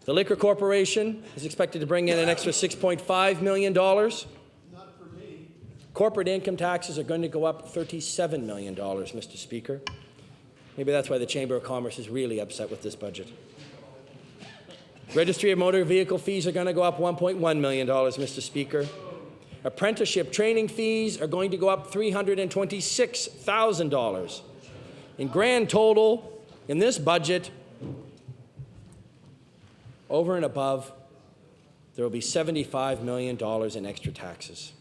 The Liquor Corporation is expected to bring in an extra $6.5 million. Corporate income taxes are going to go up $37 million, Mr. Speaker. Maybe that's why the Chamber of Commerce is really upset with this budget. Registry of Motor Vehicle fees are going to go up $1.1 million, Mr. Speaker. Apprenticeship training fees are going to go up $326,000. In grand total, in this budget, over and above, there will be $75 million in extra taxes.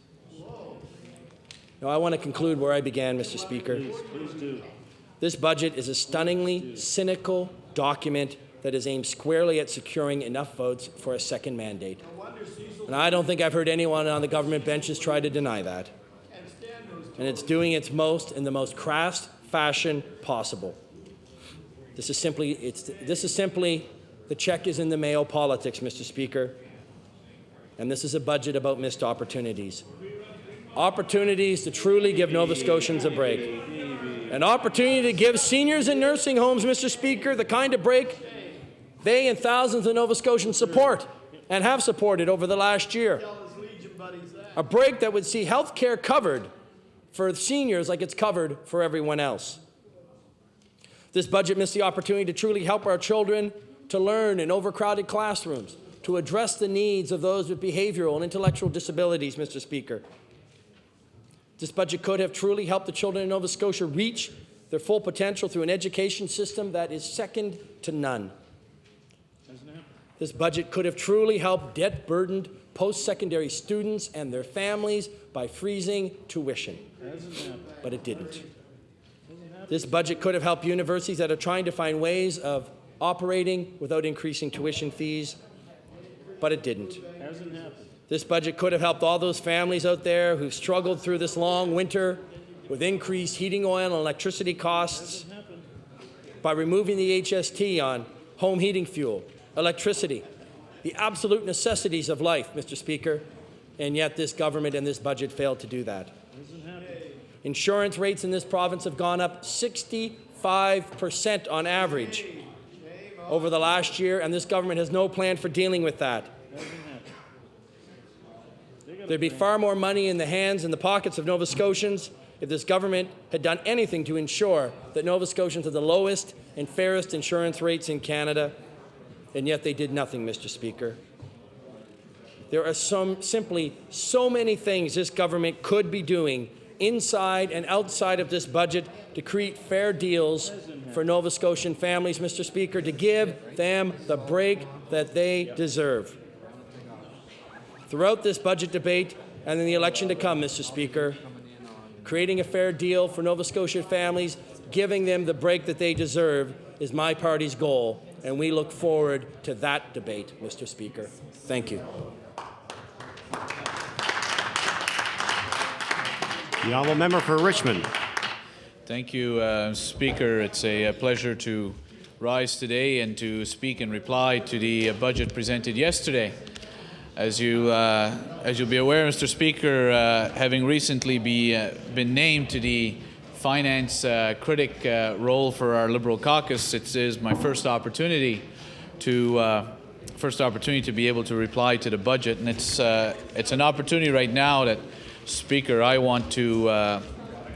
Now, I want to conclude where I began, Mr. Speaker. Please do. This budget is a stunningly cynical document that is aimed squarely at securing enough votes for a second mandate. And I don't think I've heard anyone on the government benches try to deny that. And it's doing its most in the most crass fashion possible. This is simply the check is in the mail politics, Mr. Speaker. And this is a budget about missed opportunities. Opportunities to truly give Nova Scotians a break. An opportunity to give seniors in nursing homes, Mr. Speaker, the kind of break they and thousands of Nova Scotians support and have supported over the last year. A break that would see health care covered for seniors like it's covered for everyone else. This budget missed the opportunity to truly help our children to learn in overcrowded classrooms, to address the needs of those with behavioral and intellectual disabilities, Mr. Speaker. This budget could have truly helped the children in Nova Scotia reach their full potential through an education system that is second to none. This budget could have truly helped debt-burdened post-secondary students and their families by freezing tuition, but it didn't. This budget could have helped universities that are trying to find ways of operating without increasing tuition fees, but it didn't. This budget could have helped all those families out there who've struggled through this long winter with increased heating oil and electricity costs by removing the HST on home heating fuel, electricity, the absolute necessities of life, Mr. Speaker, and yet this government and this budget failed to do that. Insurance rates in this province have gone up 65% on average over the last year, and this government has no plan for dealing with that. There'd be far more money in the hands and the pockets of Nova Scotians if this government had done anything to ensure that Nova Scotians have the lowest and fairest insurance rates in Canada, and yet they did nothing, Mr. Speaker. There are simply so many things this government could be doing inside and outside of this budget to create fair deals for Nova Scotian families, Mr. Speaker, to give them the break that they deserve. Throughout this budget debate and in the election to come, Mr. Speaker, creating a fair deal for Nova Scotia families, giving them the break that they deserve is my party's goal, and we look forward to that debate, Mr. Speaker. Thank you. The honourable member for Richmond. Thank you, Speaker. It's a pleasure to rise today and to speak in reply to the budget presented yesterday. As you'll be aware, Mr. Speaker, having recently been named to the finance critic role for our Liberal caucus, it is my first opportunity to be able to reply to the budget, and it's an opportunity right now that, Speaker, I want to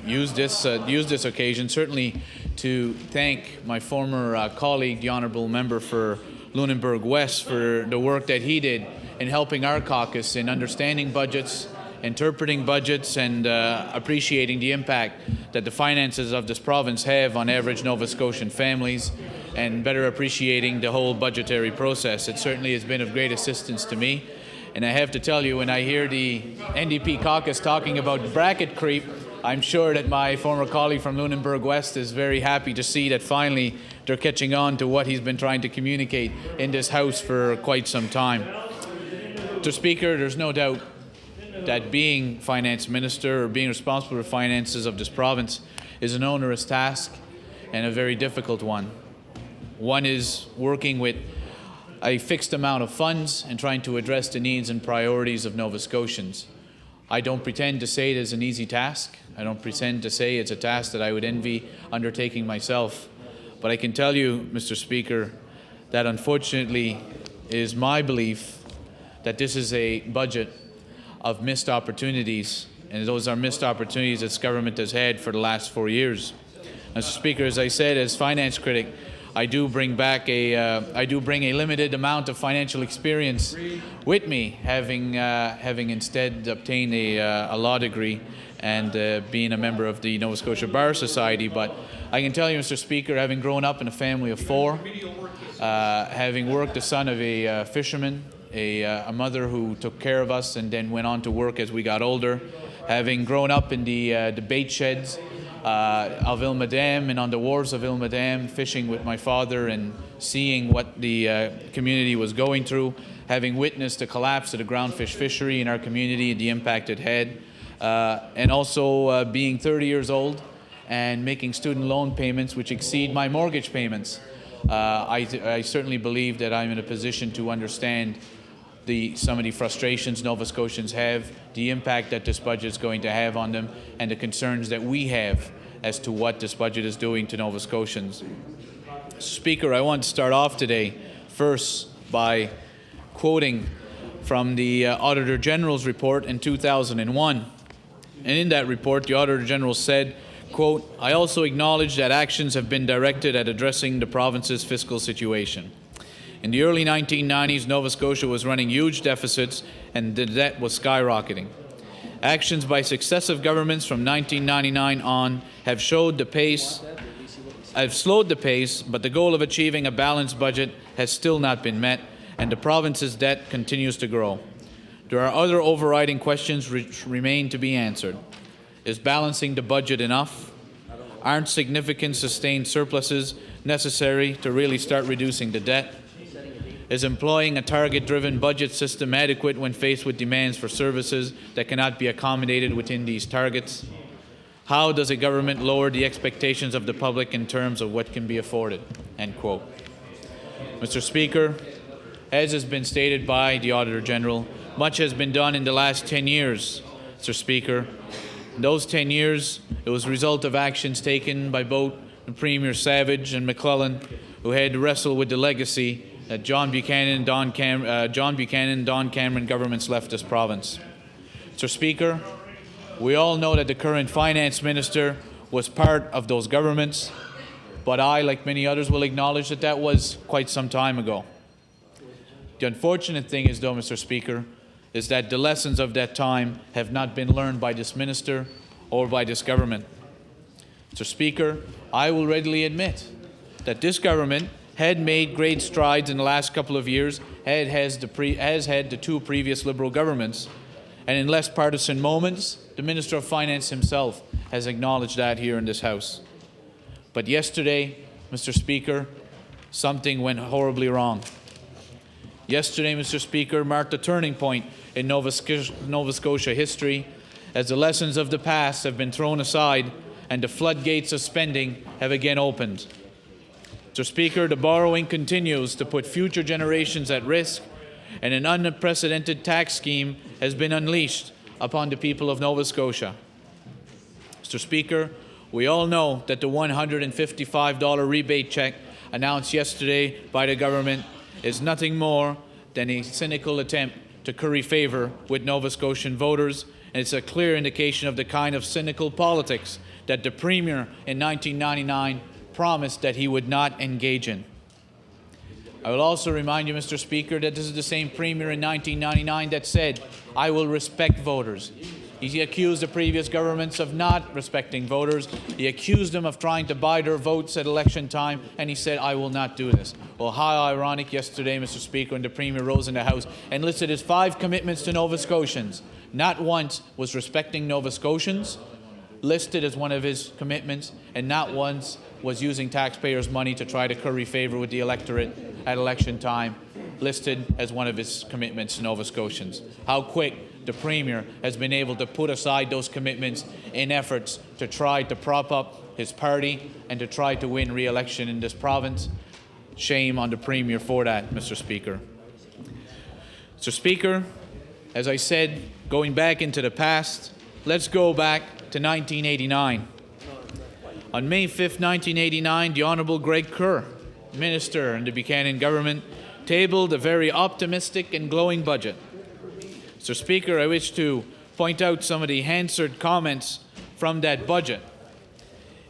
use this occasion certainly to thank my former colleague, the honourable member for Lunenburg West, for the work that he did in helping our caucus in understanding budgets, interpreting budgets, and appreciating the impact that the finances of this province have on average Nova Scotian families, and better appreciating the whole budgetary process. It certainly has been of great assistance to me. And I have to tell you, when I hear the NDP caucus talking about bracket creep, I'm sure that my former colleague from Lunenburg West is very happy to see that finally they're catching on to what he's been trying to communicate in this House for quite some time. Mr. Speaker, there's no doubt that being finance minister or being responsible for the finances of this province is an onerous task and a very difficult one. One is working with a fixed amount of funds and trying to address the needs and priorities of Nova Scotians. I don't pretend to say it is an easy task. I don't pretend to say it's a task that I would envy undertaking myself. But I can tell you, Mr. Speaker, that unfortunately it is my belief that this is a budget of missed opportunities, and those are missed opportunities this government has had for the last 4 years. Mr. Speaker, as I said, as finance critic, I do bring a limited amount of financial experience with me, having instead obtained a law degree and being a member of the Nova Scotia Bar Society. But I can tell you, Mr. Speaker, having grown up in a family of 4, having worked the son of a fisherman, a mother who took care of us and then went on to work as we got older, having grown up in the bait sheds of Ilmadam and on the wharves of Ilmadam, fishing with my father and seeing what the community was going through, having witnessed the collapse of the groundfish fishery in our community and the impact it had, and also being 30 years old and making student loan payments which exceed my mortgage payments. I certainly believe that I'm in a position to understand some of the frustrations Nova Scotians have, the impact that this budget is going to have on them, and the concerns that we have as to what this budget is doing to Nova Scotians. Speaker, I want to start off today first by quoting from the Auditor General's report in 2001. And in that report, the Auditor General said, quote, "I also acknowledge that actions have been directed at addressing the province's fiscal situation. In the early 1990s, Nova Scotia was running huge deficits and the debt was skyrocketing. Actions by successive governments from 1999 on have slowed the pace, but the goal of achieving a balanced budget has still not been met, and the province's debt continues to grow. There are other overriding questions which remain to be answered. Is balancing the budget enough? Aren't significant sustained surpluses necessary to really start reducing the debt? Is employing a target-driven budget system adequate when faced with demands for services that cannot be accommodated within these targets? How does a government lower the expectations of the public in terms of what can be afforded?" End quote. Mr. Speaker, as has been stated by the Auditor General, much has been done in the last 10 years, Mr. Speaker. In those 10 years, it was a result of actions taken by both the Premier Savage and McClellan, who had to wrestle with the legacy that John Buchanan, Don Cameron governments left this province. Mr. Speaker, we all know that the current finance minister was part of those governments, but I, like many others, will acknowledge that that was quite some time ago. The unfortunate thing is, though, Mr. Speaker, is that the lessons of that time have not been learned by this minister or by this government. Mr. Speaker, I will readily admit that this government had made great strides in the last couple of years, has had the 2 previous Liberal governments, and in less partisan moments, the Minister of Finance himself has acknowledged that here in this House. But yesterday, Mr. Speaker, something went horribly wrong. Yesterday, Mr. Speaker, marked a turning point in Nova Scotia history as the lessons of the past have been thrown aside and the floodgates of spending have again opened. Mr. Speaker, the borrowing continues to put future generations at risk, and an unprecedented tax scheme has been unleashed upon the people of Nova Scotia. Mr. Speaker, we all know that the $155 rebate check announced yesterday by the government is nothing more than a cynical attempt to curry favor with Nova Scotian voters, and it's a clear indication of the kind of cynical politics that the Premier in 1999 promised that he would not engage in. I will also remind you, Mr. Speaker, that this is the same Premier in 1999 that said, "I will respect voters." He accused the previous governments of not respecting voters. He accused them of trying to buy their votes at election time, and he said, "I will not do this." Well, how ironic yesterday, Mr. Speaker, when the Premier rose in the House and listed his 5 commitments to Nova Scotians. Not once was respecting Nova Scotians listed as one of his commitments, and not once was using taxpayers' money to try to curry favor with the electorate at election time listed as one of his commitments to Nova Scotians. How quick the Premier has been able to put aside those commitments in efforts to try to prop up his party and to try to win re-election in this province. Shame on the Premier for that, Mr. Speaker. Mr. Speaker, as I said, going back into the past, let's go back to 1989. On May 5th, 1989, the Honourable Greg Kerr, Minister in the Buchanan government, tabled a very optimistic and glowing budget. Mr. Speaker, I wish to point out some of the answered comments from that budget.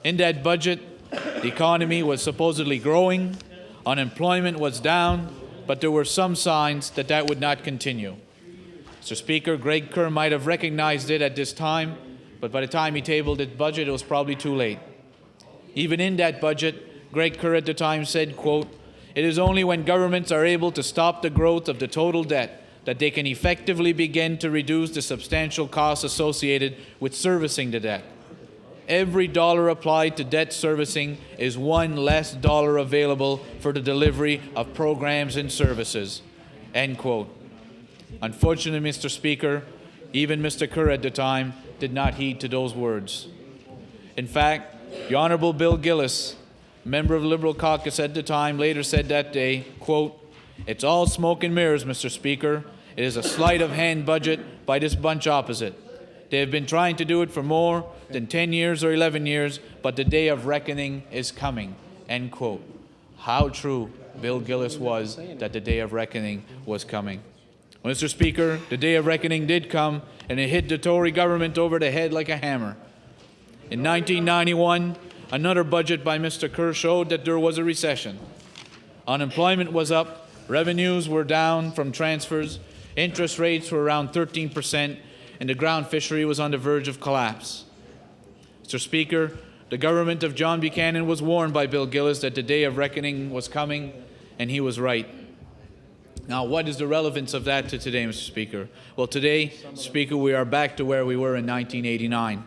In that budget, the economy was supposedly growing, unemployment was down, but there were some signs that that would not continue. Mr. Speaker, Greg Kerr might have recognized it at this time, but by the time he tabled his budget, it was probably too late. Even in that budget, Greg Kerr at the time said, quote, "It is only when governments are able to stop the growth of the total debt that they can effectively begin to reduce the substantial costs associated with servicing the debt. Every dollar applied to debt servicing is one less dollar available for the delivery of programs and services." End quote. Unfortunately, Mr. Speaker, even Mr. Kerr at the time did not heed to those words. In fact, the Honourable Bill Gillis, member of the Liberal caucus at the time, later said that day, quote, "It's all smoke and mirrors, Mr. Speaker. It is a sleight of hand budget by this bunch opposite. They have been trying to do it for more than 10 years or 11 years, but the day of reckoning is coming." End quote. How true Bill Gillis was that the day of reckoning was coming. Well, Mr. Speaker, the day of reckoning did come, and it hit the Tory government over the head like a hammer. In 1991, another budget by Mr. Kerr showed that there was a recession. Unemployment was up, revenues were down from transfers, interest rates were around 13%, and the ground fishery was on the verge of collapse. Mr. Speaker, the government of John Buchanan was warned by Bill Gillis that the day of reckoning was coming, and he was right. Now, what is the relevance of that to today, Mr. Speaker? Well, today, Speaker, we are back to where we were in 1989.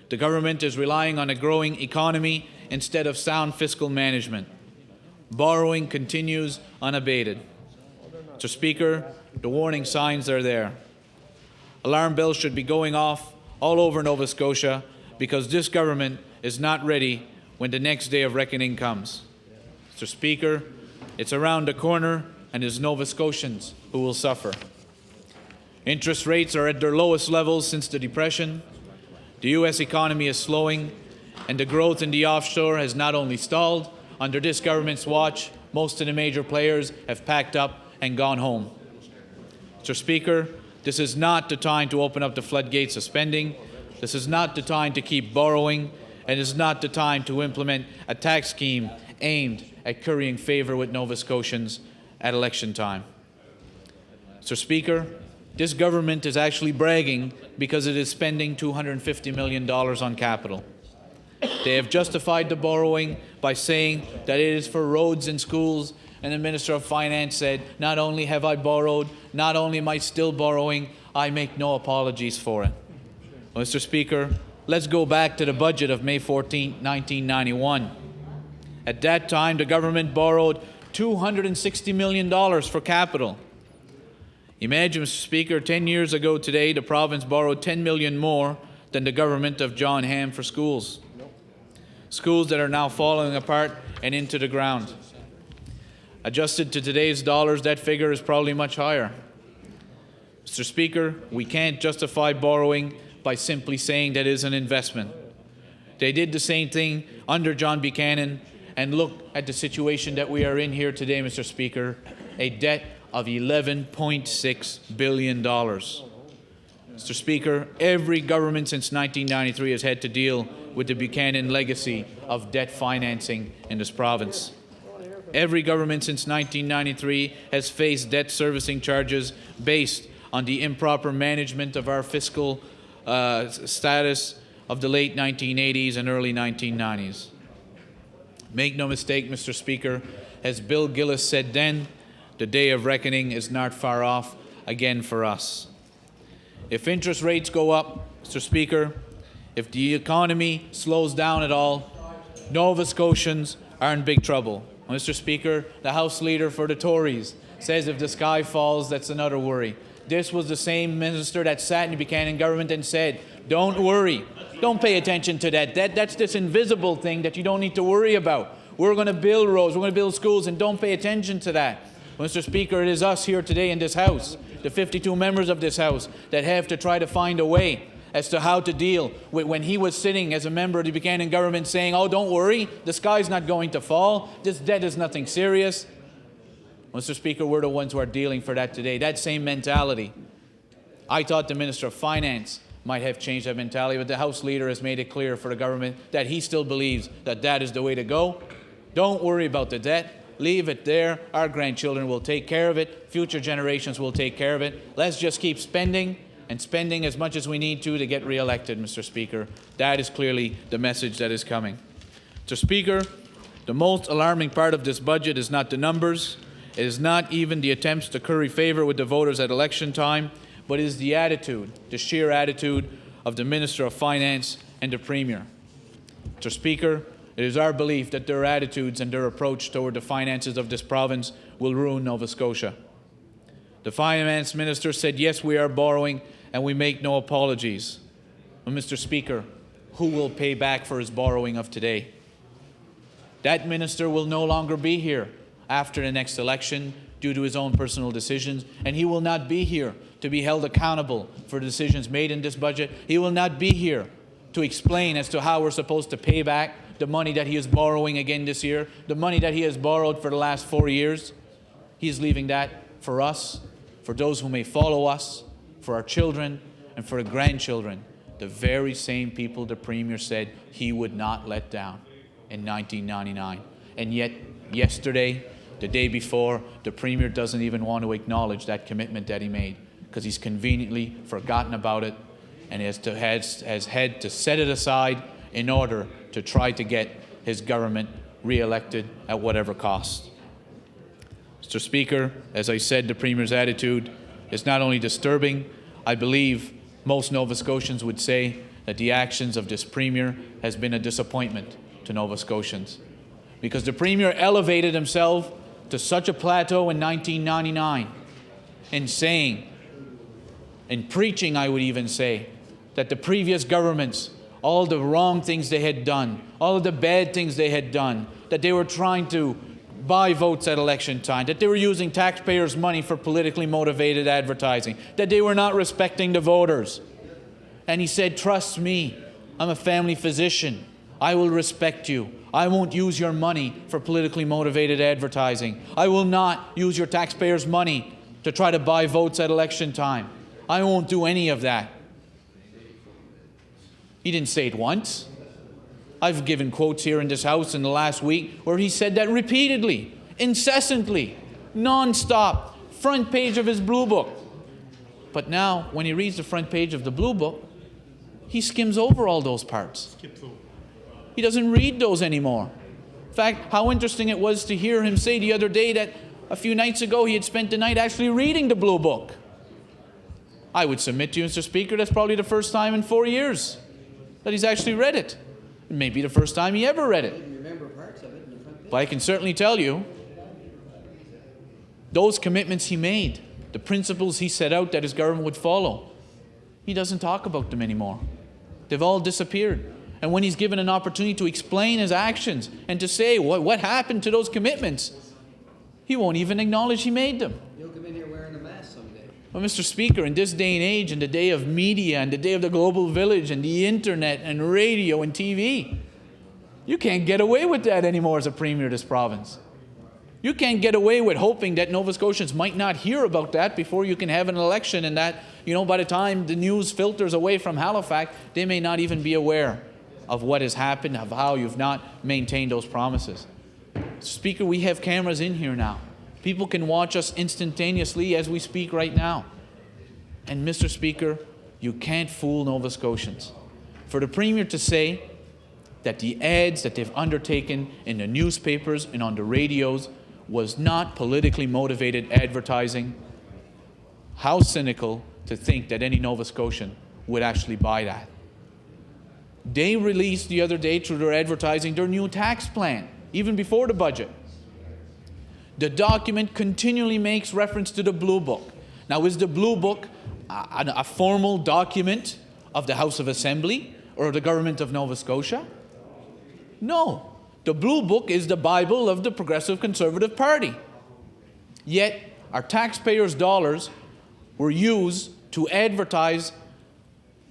The government is relying on a growing economy instead of sound fiscal management. Borrowing continues unabated. Mr. Speaker, the warning signs are there. Alarm bells should be going off all over Nova Scotia because this government is not ready when the next day of reckoning comes. Mr. Speaker, it's around the corner, and it's Nova Scotians who will suffer. Interest rates are at their lowest levels since the Depression. The U.S. economy is slowing, and the growth in the offshore has not only stalled. Under this government's watch, most of the major players have packed up and gone home. Mr. Speaker, this is not the time to open up the floodgates of spending. This is not the time to keep borrowing, and it is not the time to implement a tax scheme aimed at currying favor with Nova Scotians at election time. Mr. Speaker, this government is actually bragging because it is spending $250 million on capital. They have justified the borrowing by saying that it is for roads and schools, and the Minister of Finance said, "Not only have I borrowed, not only am I still borrowing, I make no apologies for it." Well, Mr. Speaker, let's go back to the budget of May 14, 1991. At that time, the government borrowed $260 million for capital. Imagine, Mr. Speaker, 10 years ago today, the province borrowed $10 million more than the government of John Ham for schools. Schools that are now falling apart and into the ground. Adjusted to today's dollars, that figure is probably much higher. Mr. Speaker, we can't justify borrowing by simply saying that it is an investment. They did the same thing under John Buchanan, and look at the situation that we are in here today, Mr. Speaker, a debt of $11.6 billion. Mr. Speaker, every government since 1993 has had to deal with the Buchanan legacy of debt financing in this province. Every government since 1993 has faced debt servicing charges based on the improper management of our fiscal status of the late 1980s and early 1990s. Make no mistake, Mr. Speaker, as Bill Gillis said then, the day of reckoning is not far off again for us. If interest rates go up, Mr. Speaker, if the economy slows down at all, Nova Scotians are in big trouble. Mr. Speaker, the House Leader for the Tories says if the sky falls, that's another worry. This was the same minister that sat in the Buchanan government and said, "Don't worry. Don't pay attention to that debt. That's this invisible thing that you don't need to worry about. We're going to build roads, we're going to build schools, and don't pay attention to that. Mr. Speaker, it is us here today in this House, the 52 members of this House, that have to try to find a way as to how to deal with when he was sitting as a member of the Buchanan government saying, oh, don't worry, the sky's not going to fall, this debt is nothing serious. Mr. Speaker, we're the ones who are dealing for that today. That same mentality. I thought the Minister of Finance might have changed that mentality, but the House Leader has made it clear for the government that he still believes that that is the way to go. Don't worry about the debt. Leave it there. Our grandchildren will take care of it. Future generations will take care of it. Let's just keep spending and spending as much as we need to get re-elected, Mr. Speaker. That is clearly the message that is coming. Mr. Speaker, the most alarming part of this budget is not the numbers. It is not even the attempts to curry favor with the voters at election time, but it is the attitude, the sheer attitude of the Minister of Finance and the Premier. Mr. Speaker, it is our belief that their attitudes and their approach toward the finances of this province will ruin Nova Scotia. The Finance Minister said, yes, we are borrowing and we make no apologies. But Mr. Speaker, who will pay back for his borrowing of today? That minister will no longer be here after the next election due to his own personal decisions, and he will not be here to be held accountable for decisions made in this budget. He will not be here to explain as to how we're supposed to pay back the money that he is borrowing again this year, the money that he has borrowed for the last 4 years. He is leaving that for us, for those who may follow us, for our children, and for the grandchildren, the very same people the Premier said he would not let down in 1999. And yet, yesterday, the day before, the Premier doesn't even want to acknowledge that commitment that he made because he's conveniently forgotten about it and has had to set it aside in order to try to get his government re-elected at whatever cost. Mr. Speaker, as I said, the Premier's attitude is not only disturbing, I believe most Nova Scotians would say that the actions of this Premier has been a disappointment to Nova Scotians because the Premier elevated himself to such a plateau in 1999 in saying, in preaching I would even say, that the previous governments, all the wrong things they had done, all of the bad things they had done, that they were trying to buy votes at election time, that they were using taxpayers' money for politically motivated advertising, that they were not respecting the voters. And he said, trust me, I'm a family physician. I will respect you. I won't use your money for politically motivated advertising. I will not use your taxpayers' money to try to buy votes at election time. I won't do any of that. He didn't say it once. I've given quotes here in this House in the last week where he said that repeatedly, incessantly, non-stop, front page of his Blue Book. But now, when he reads the front page of the Blue Book, he skims over all those parts. He doesn't read those anymore. In fact, how interesting it was to hear him say the other day that a few nights ago he had spent the night actually reading the Blue Book. I would submit to you, Mr. Speaker, that's probably the first time in 4 years that he's actually read it. It may be the first time he ever read it. But I can certainly tell you, those commitments he made, the principles he set out that his government would follow, he doesn't talk about them anymore. They've all disappeared. And when he's given an opportunity to explain his actions and to say what happened to those commitments, he won't even acknowledge he made them. You'll come in here wearing a mask someday. Well, Mr. Speaker, in this day and age, in the day of media and the day of the global village and the internet and radio and TV, you can't get away with that anymore as a Premier of this province. You can't get away with hoping that Nova Scotians might not hear about that before you can have an election and that, by the time the news filters away from Halifax, they may not even be aware of what has happened, of how you've not maintained those promises. Speaker, we have cameras in here now. People can watch us instantaneously as we speak right now. And Mr. Speaker, you can't fool Nova Scotians. For the Premier to say that the ads that they've undertaken in the newspapers and on the radios was not politically motivated advertising, how cynical to think that any Nova Scotian would actually buy that. They released the other day through their advertising their new tax plan, even before the budget. The document continually makes reference to the Blue Book. Now, is the Blue Book a formal document of the House of Assembly or the government of Nova Scotia? No. The Blue Book is the Bible of the Progressive Conservative Party. Yet, our taxpayers' dollars were used to advertise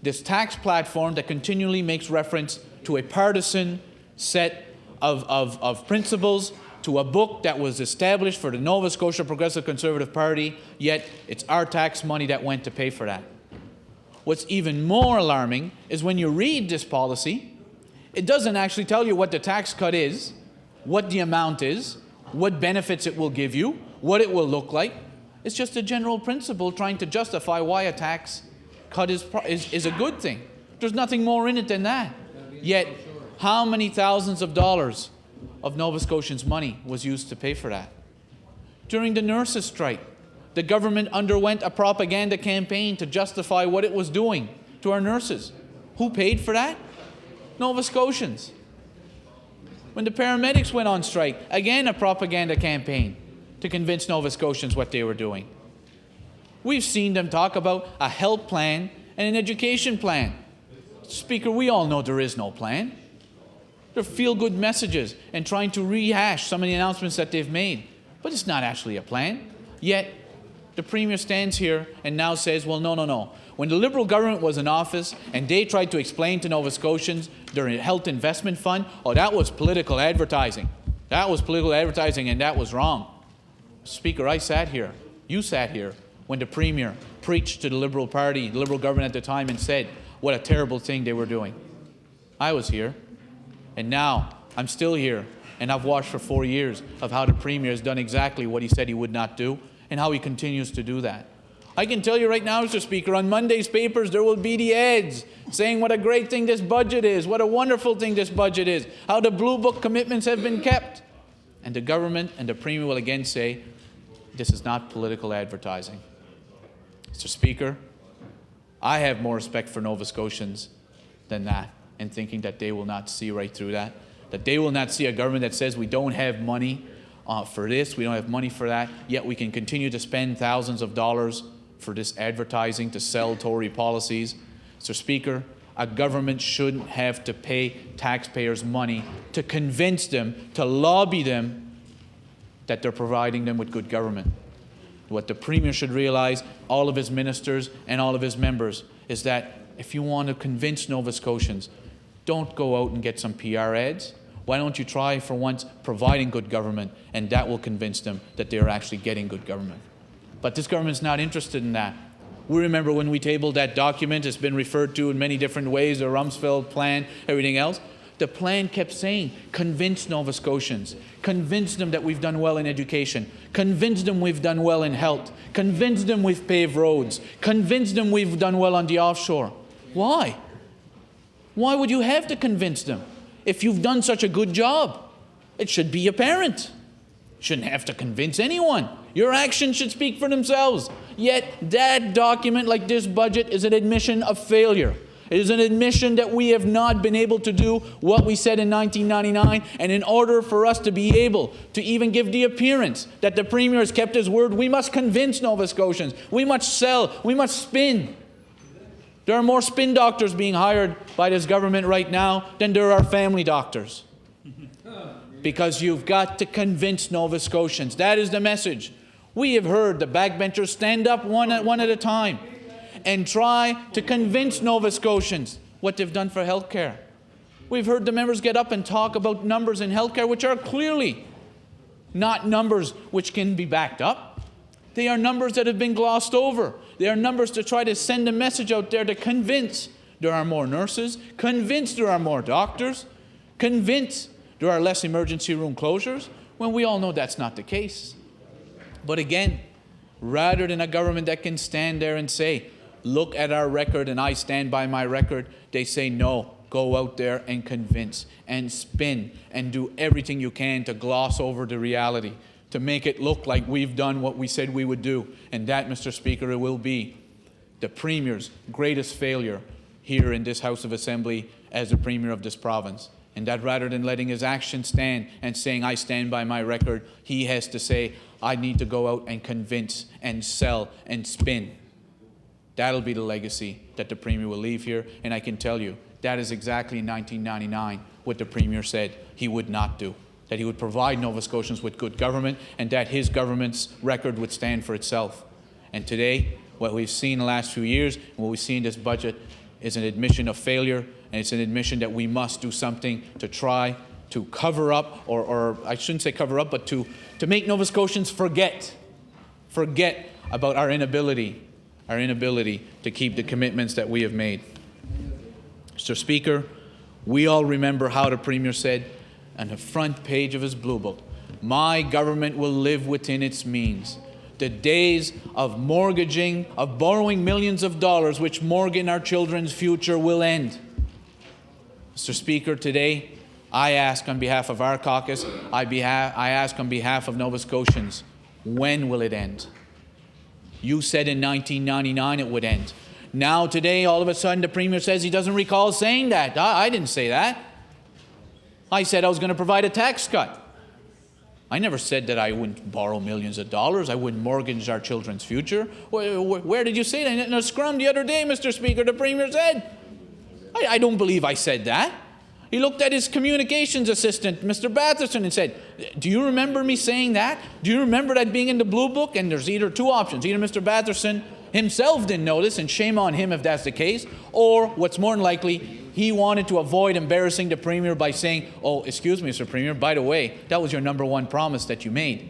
this tax platform that continually makes reference to a partisan set of principles, to a book that was established for the Nova Scotia Progressive Conservative Party, yet it's our tax money that went to pay for that. What's even more alarming is when you read this policy, it doesn't actually tell you what the tax cut is, what the amount is, what benefits it will give you, what it will look like. It's just a general principle trying to justify why a tax cut is a good thing. There's nothing more in it than that. Yet, how many thousands of dollars of Nova Scotians' money was used to pay for that? During the nurses' strike, the government underwent a propaganda campaign to justify what it was doing to our nurses. Who paid for that? Nova Scotians. When the paramedics went on strike, again a propaganda campaign to convince Nova Scotians what they were doing. We've seen them talk about a health plan and an education plan. Speaker, we all know there is no plan. They're feel-good messages and trying to rehash some of the announcements that they've made. But it's not actually a plan. Yet, the Premier stands here and now says, well, no. When the Liberal government was in office and they tried to explain to Nova Scotians their health investment fund, oh, that was political advertising. That was political advertising and that was wrong. Speaker, I sat here, you sat here, when the Premier preached to the Liberal Party, the Liberal government at the time, and said what a terrible thing they were doing. I was here. And now, I'm still here, and I've watched for 4 years of how the Premier has done exactly what he said he would not do, and how he continues to do that. I can tell you right now, Mr. Speaker, on Monday's papers, there will be the ads saying what a great thing this budget is, what a wonderful thing this budget is, how the Blue Book commitments have been kept. And the government and the Premier will again say, this is not political advertising. Mr. Speaker, I have more respect for Nova Scotians than that, and thinking that they will not see right through that they will not see a government that says we don't have money for this, we don't have money for that, yet we can continue to spend thousands of dollars for this advertising to sell Tory policies. Mr. Speaker, a government shouldn't have to pay taxpayers' money to convince them, to lobby them, that they're providing them with good government. What the Premier should realize, all of his ministers and all of his members, is that if you want to convince Nova Scotians, don't go out and get some PR ads. Why don't you try for once providing good government, and that will convince them that they're actually getting good government. But this government's not interested in that. We remember when we tabled that document, it's been referred to in many different ways, the Rumsfeld plan, everything else. The plan kept saying, convince Nova Scotians, convince them that we've done well in education, convince them we've done well in health, convince them we've paved roads, convince them we've done well on the offshore. Why? Why would you have to convince them if you've done such a good job? It should be apparent. You shouldn't have to convince anyone. Your actions should speak for themselves. Yet that document, like this budget, is an admission of failure. It is an admission that we have not been able to do what we said in 1999, and in order for us to be able to even give the appearance that the Premier has kept his word, we must convince Nova Scotians. We must sell. We must spin. There are more spin doctors being hired by this government right now than there are family doctors. Because you've got to convince Nova Scotians. That is the message. We have heard the backbenchers stand up one at a time and try to convince Nova Scotians what they've done for health care. We've heard the members get up and talk about numbers in health care which are clearly not numbers which can be backed up. They are numbers that have been glossed over. They are numbers to try to send a message out there to convince there are more nurses, convince there are more doctors, convince there are less emergency room closures, when we all know that's not the case. But again, rather than a government that can stand there and say, look at our record and I stand by my record, they say, no, go out there and convince and spin and do everything you can to gloss over the reality, to make it look like we've done what we said we would do. And that, Mr. Speaker, it will be the Premier's greatest failure here in this House of Assembly as the Premier of this province. And that rather than letting his action stand and saying, I stand by my record, he has to say, I need to go out and convince and sell and spin. That'll be the legacy that the Premier will leave here. And I can tell you, that is exactly in 1999 what the Premier said he would not do, that he would provide Nova Scotians with good government and that his government's record would stand for itself. And today, what we've seen in the last few years and what we see in this budget is an admission of failure, and it's an admission that we must do something to try to cover up, or I shouldn't say cover up, but to make Nova Scotians forget about our inability to keep the commitments that we have made. Mr. Speaker, we all remember how the Premier said on the front page of his Blue Book, "My government will live within its means." The days of mortgaging, of borrowing millions of dollars which mortgage our children's future will end. Mr. Speaker, today I ask on behalf of our caucus, I ask on behalf of Nova Scotians, when will it end? You said in 1999 it would end. Now today, all of a sudden, the Premier says he doesn't recall saying that. I didn't say that. I said I was going to provide a tax cut. I never said that I wouldn't borrow millions of dollars. I wouldn't mortgage our children's future. Where did you say that? In a scrum the other day, Mr. Speaker, the Premier said. I don't believe I said that. He looked at his communications assistant, Mr. Batherson, and said, "Do you remember me saying that? Do you remember that being in the Blue Book?" And there's either two options. Either Mr. Batherson himself didn't notice, and shame on him if that's the case, or what's more than likely, he wanted to avoid embarrassing the Premier by saying, "Oh, excuse me, Mr. Premier, by the way, that was your #1 promise that you made."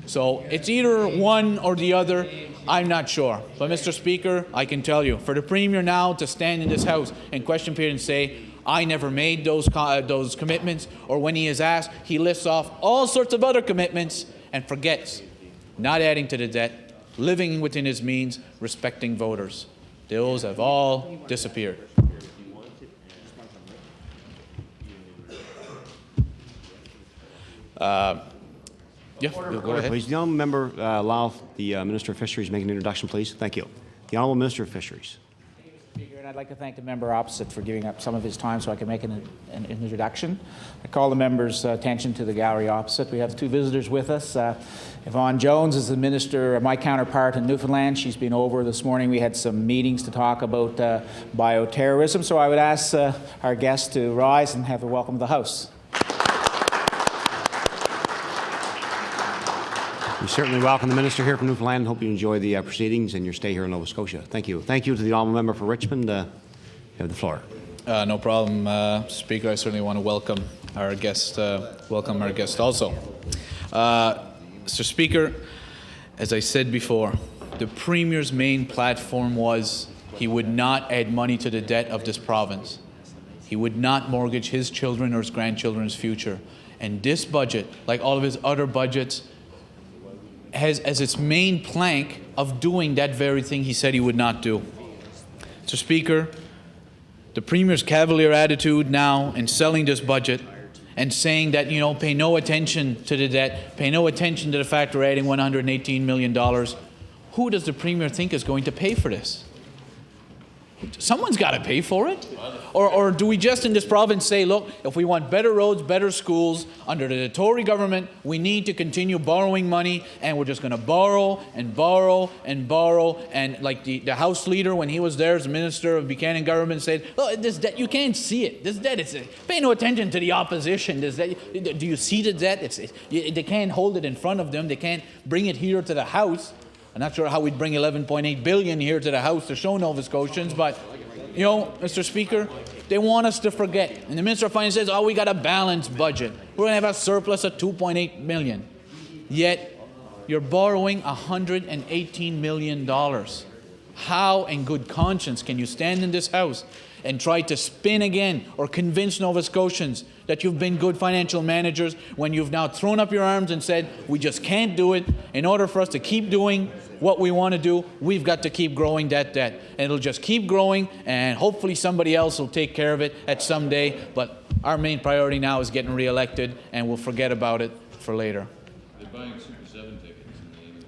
So it's either one or the other. I'm not sure. But Mr. Speaker, I can tell you, for the Premier now to stand in this House in question period and say, "I never made those commitments," or when he is asked, he lists off all sorts of other commitments and forgets not adding to the debt, living within his means, respecting voters. Those have all disappeared. Yeah, go ahead. Please, the honourable member allow the Minister of Fisheries to make an introduction, please. Thank you. The honourable Minister of Fisheries. Speaker, and I'd like to thank the member opposite for giving up some of his time so I can make an introduction. I call the member's attention to the gallery opposite. We have two visitors with us. Yvonne Jones is the minister, my counterpart in Newfoundland. She's been over this morning. We had some meetings to talk about bioterrorism, so I would ask our guests to rise and have a welcome to the House. We certainly welcome the Minister here from Newfoundland and hope you enjoy the proceedings and your stay here in Nova Scotia. Thank you. Thank you to the honourable member for Richmond. You have the floor. No problem, Speaker. I certainly want to welcome our guest also. Mr. Speaker, as I said before, the Premier's main platform was he would not add money to the debt of this province. He would not mortgage his children or his grandchildren's future. And this budget, like all of his other budgets, has as its main plank of doing that very thing he said he would not do. Mr. Speaker, the Premier's cavalier attitude now in selling this budget and saying that, pay no attention to the debt, pay no attention to the fact we're adding $118 million, who does the Premier think is going to pay for this? Someone's got to pay for it. Or do we just in this province say, look, if we want better roads, better schools, under the Tory government, we need to continue borrowing money, and we're just going to borrow and borrow and borrow. And like the House Leader, when he was there as Minister of Buchanan government, said, look, this debt, you can't see it. This debt, pay no attention to the opposition. This debt, do you see the debt? They can't hold it in front of them. They can't bring it here to the House. I'm not sure how we'd bring $11.8 billion here to the House to show Nova Scotians, but, Mr. Speaker, they want us to forget. And the Minister of Finance says, we got a balanced budget. We're going to have a surplus of $2.8 million. Yet, you're borrowing $118 million. How, in good conscience, can you stand in this House and try to spin again or convince Nova Scotians that you've been good financial managers when you've now thrown up your arms and said, we just can't do it. In order for us to keep doing what we want to do, we've got to keep growing that debt. And it'll just keep growing, and hopefully somebody else will take care of it at some day. But our main priority now is getting re-elected, and we'll forget about it for later. They're buying Super 7 tickets.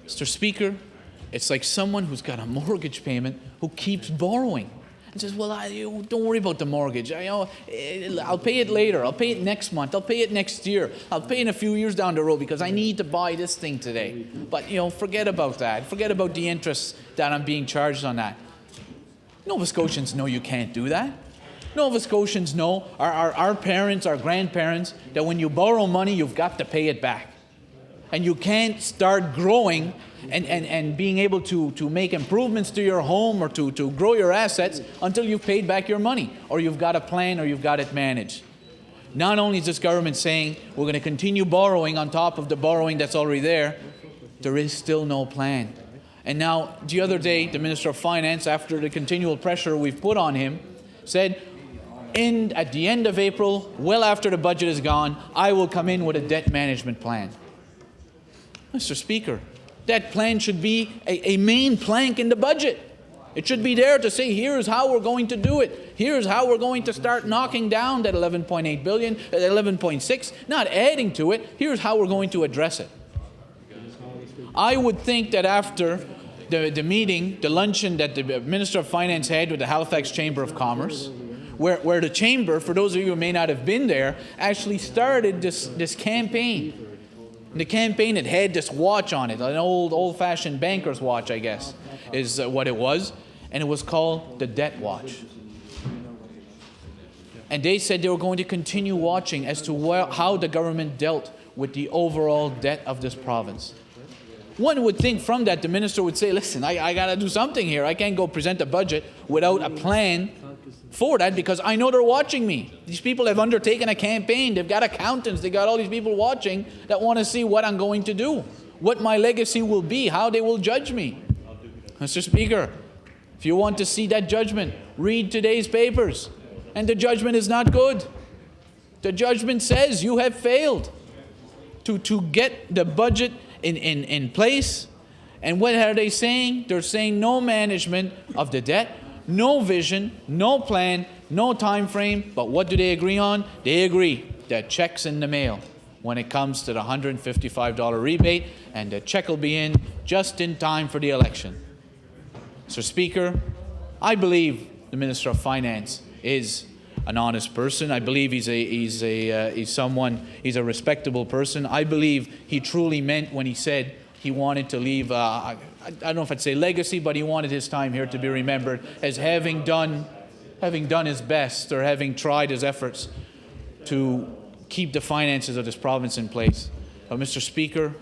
Mr. Speaker, it's like someone who's got a mortgage payment who keeps borrowing. And says, well, don't worry about the mortgage. I'll pay it later. I'll pay it next month. I'll pay it next year. I'll pay it in a few years down the road because I need to buy this thing today. But, forget about that. Forget about the interest that I'm being charged on that. Nova Scotians know you can't do that. Nova Scotians know, our parents, our grandparents, that when you borrow money, you've got to pay it back. And you can't start growing and being able to make improvements to your home or to grow your assets until you've paid back your money, or you've got a plan, or you've got it managed. Not only is this government saying we're going to continue borrowing on top of the borrowing that's already there is still no plan. And now, the other day, the Minister of Finance, after the continual pressure we've put on him, said, at the end of April, well after the budget is gone, I will come in with a debt management plan. Mr. Speaker, that plan should be a main plank in the budget. It should be there to say, here's how we're going to do it. Here's how we're going to start knocking down that 11.8 billion, 11.6, not adding to it. Here's how we're going to address it. I would think that after the meeting, the luncheon that the Minister of Finance had with the Halifax Chamber of Commerce, where the Chamber, for those of you who may not have been there, actually started this campaign. The campaign had this watch on it, an old-fashioned banker's watch, I guess, is what it was, and it was called the Debt Watch. And they said they were going to continue watching as to how the government dealt with the overall debt of this province. One would think from that the minister would say, listen, I got to do something here. I can't go present a budget without a plan for that, because I know they're watching me. These people have undertaken a campaign. They've got accountants. They've got all these people watching that want to see what I'm going to do, what my legacy will be, how they will judge me. Mr. Speaker, if you want to see that judgment, read today's papers. And the judgment is not good. The judgment says you have failed to get the budget in place. And what are they saying? They're saying no management of the debt, no vision, no plan, no time frame. But what do they agree on? They agree that checks in the mail when it comes to the $155 rebate, and the check will be in just in time for the election. Mr. Speaker, I believe the Minister of Finance is an honest person. I believe he's a respectable person. I believe he truly meant when he said he wanted to leave, I don't know if I'd say legacy, but he wanted his time here to be remembered as having done his best, or having tried his efforts to keep the finances of this province in place. But Mr. Speaker,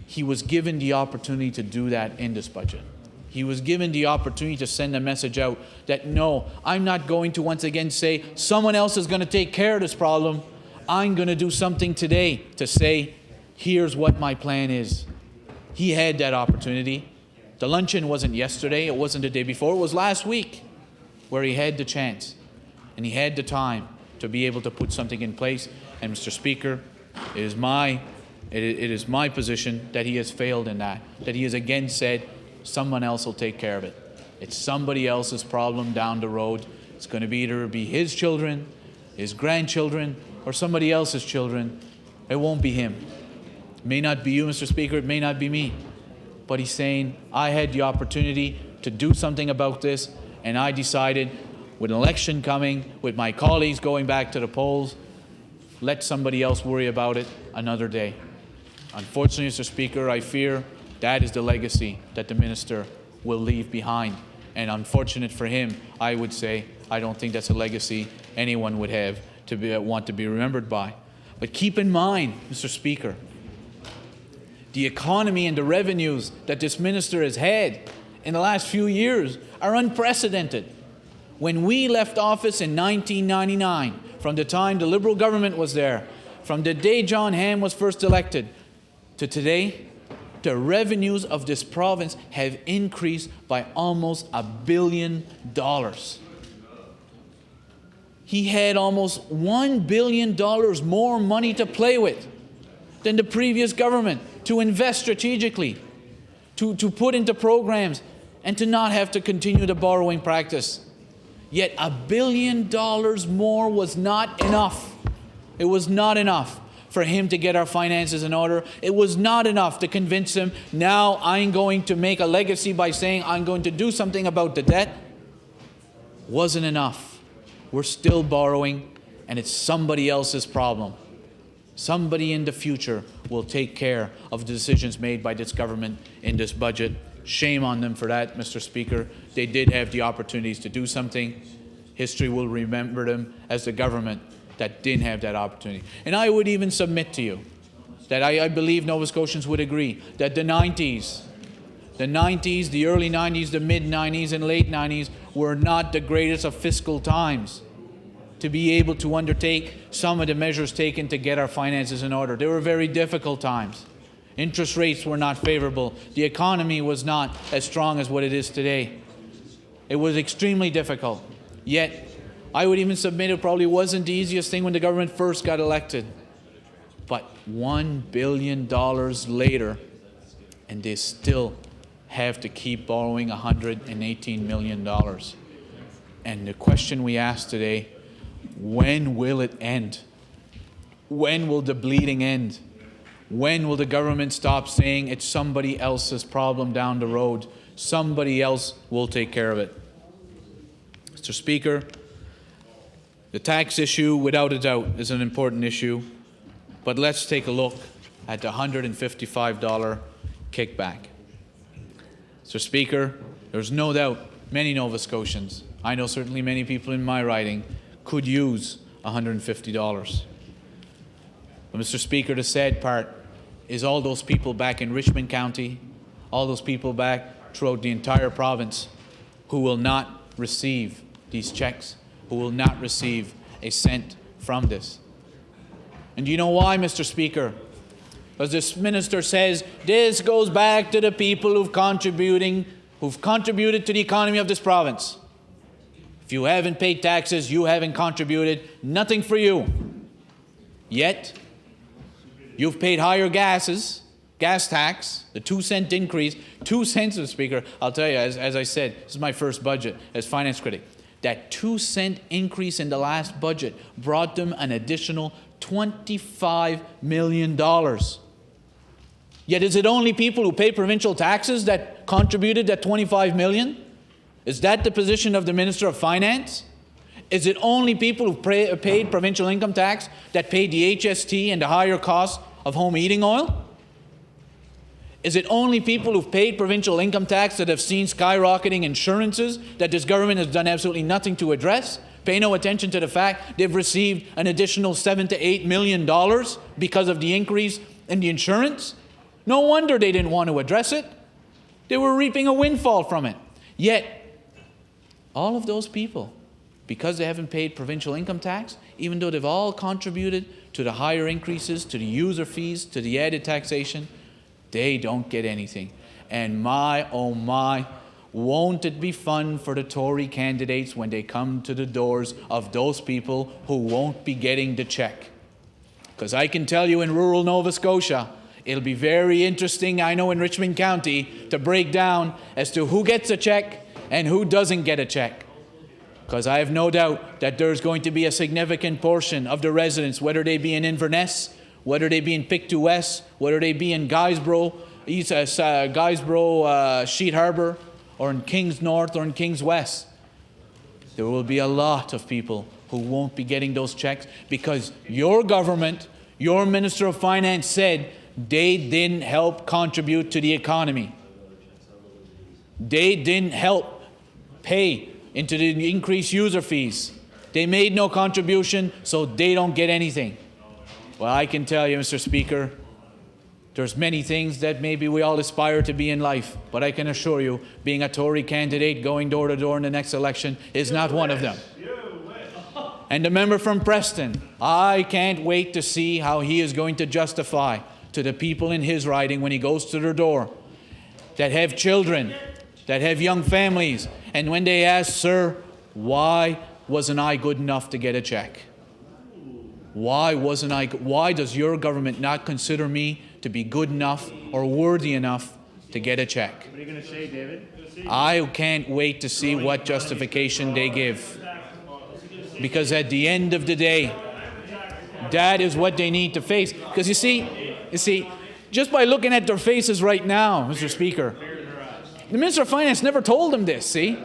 he was given the opportunity to do that in this budget. He was given the opportunity to send a message out that, no, I'm not going to once again say someone else is going to take care of this problem. I'm going to do something today to say, here's what my plan is. He had that opportunity. The luncheon wasn't yesterday. It wasn't the day before. It was last week where he had the chance and he had the time to be able to put something in place. And Mr. Speaker, it is my position that he has failed in that he has again said, someone else will take care of it. It's somebody else's problem down the road. It's going to either be his children, his grandchildren, or somebody else's children. It won't be him. It may not be you, Mr. Speaker. It may not be me. But he's saying, I had the opportunity to do something about this, and I decided, with an election coming, with my colleagues going back to the polls, let somebody else worry about it another day. Unfortunately, Mr. Speaker, I fear that is the legacy that the minister will leave behind. And unfortunate for him, I would say, I don't think that's a legacy anyone would have to want to be remembered by. But keep in mind, Mr. Speaker, the economy and the revenues that this minister has had in the last few years are unprecedented. When we left office in 1999, from the time the Liberal government was there, from the day John Hamm was first elected, to today, the revenues of this province have increased by almost $1 billion. He had almost $1 billion more money to play with than the previous government, to invest strategically, to put into programs, and to not have to continue the borrowing practice. Yet $1 billion more was not enough. It was not enough for him to get our finances in order. It was not enough to convince him, now I'm going to make a legacy by saying I'm going to do something about the debt. Wasn't enough. We're still borrowing, and it's somebody else's problem. Somebody in the future will take care of the decisions made by this government in this budget. Shame on them for that, Mr. Speaker. They did have the opportunities to do something. History will remember them as the government that didn't have that opportunity. And I would even submit to you that I believe Nova Scotians would agree that the 90s, the early 90s, the mid-90s, and late 90s were not the greatest of fiscal times to be able to undertake some of the measures taken to get our finances in order. They were very difficult times. Interest rates were not favorable. The economy was not as strong as what it is today. It was extremely difficult. Yet, I would even submit it probably wasn't the easiest thing when the government first got elected. But $1 billion later, and they still have to keep borrowing $118 million. And the question we ask today, when will it end? When will the bleeding end? When will the government stop saying it's somebody else's problem down the road? Somebody else will take care of it. Mr. Speaker, the tax issue, without a doubt, is an important issue. But let's take a look at the $155 kickback. Mr. Speaker, there's no doubt many Nova Scotians, I know certainly many people in my riding, could use $150. But Mr. Speaker, the sad part is all those people back in Richmond County, all those people back throughout the entire province who will not receive these checks, who will not receive a cent from this. And do you know why, Mr. Speaker? As this minister says, this goes back to the people who've contributed to the economy of this province. If you haven't paid taxes, you haven't contributed, nothing for you. Yet, you've paid higher gas tax, the 2-cent increase, 2 cents, Mr. Speaker. I'll tell you, as I said, this is my first budget as finance critic. That 2-cent increase in the last budget brought them an additional $25 million. Yet is it only people who pay provincial taxes that contributed that $25 million? Is that the position of the Minister of Finance? Is it only people who paid provincial income tax that paid the HST and the higher cost of home heating oil? Is it only people who've paid provincial income tax that have seen skyrocketing insurances that this government has done absolutely nothing to address? Pay no attention to the fact they've received an additional $7 to $8 million because of the increase in the insurance? No wonder they didn't want to address it. They were reaping a windfall from it. Yet, all of those people, because they haven't paid provincial income tax, even though they've all contributed to the higher increases, to the user fees, to the added taxation, they don't get anything. And my, oh my, won't it be fun for the Tory candidates when they come to the doors of those people who won't be getting the check? Because I can tell you in rural Nova Scotia, it'll be very interesting, I know in Richmond County, to break down as to who gets a check and who doesn't get a check. Because I have no doubt that there's going to be a significant portion of the residents, whether they be in Inverness, whether they be in Pictou West, whether they be in Guysborough, Sheet Harbour, or in Kings North or in Kings West. There will be a lot of people who won't be getting those checks because your government, your Minister of Finance said they didn't help contribute to the economy. They didn't help pay into the increased user fees. They made no contribution, so they don't get anything. Well, I can tell you, Mr. Speaker, there's many things that maybe we all aspire to be in life, but I can assure you, being a Tory candidate going door to door in the next election is not one of them. And the member from Preston, I can't wait to see how he is going to justify to the people in his riding when he goes to their door that have children, that have young families, and when they ask, sir, why wasn't I good enough to get a check? Why does your government not consider me to be good enough or worthy enough to get a check? What are you going to say, David? I can't wait to see what justification they give. Because at the end of the day, that is what they need to face. Because you see, just by looking at their faces right now, Mr. Speaker, the Minister of Finance never told them this, see?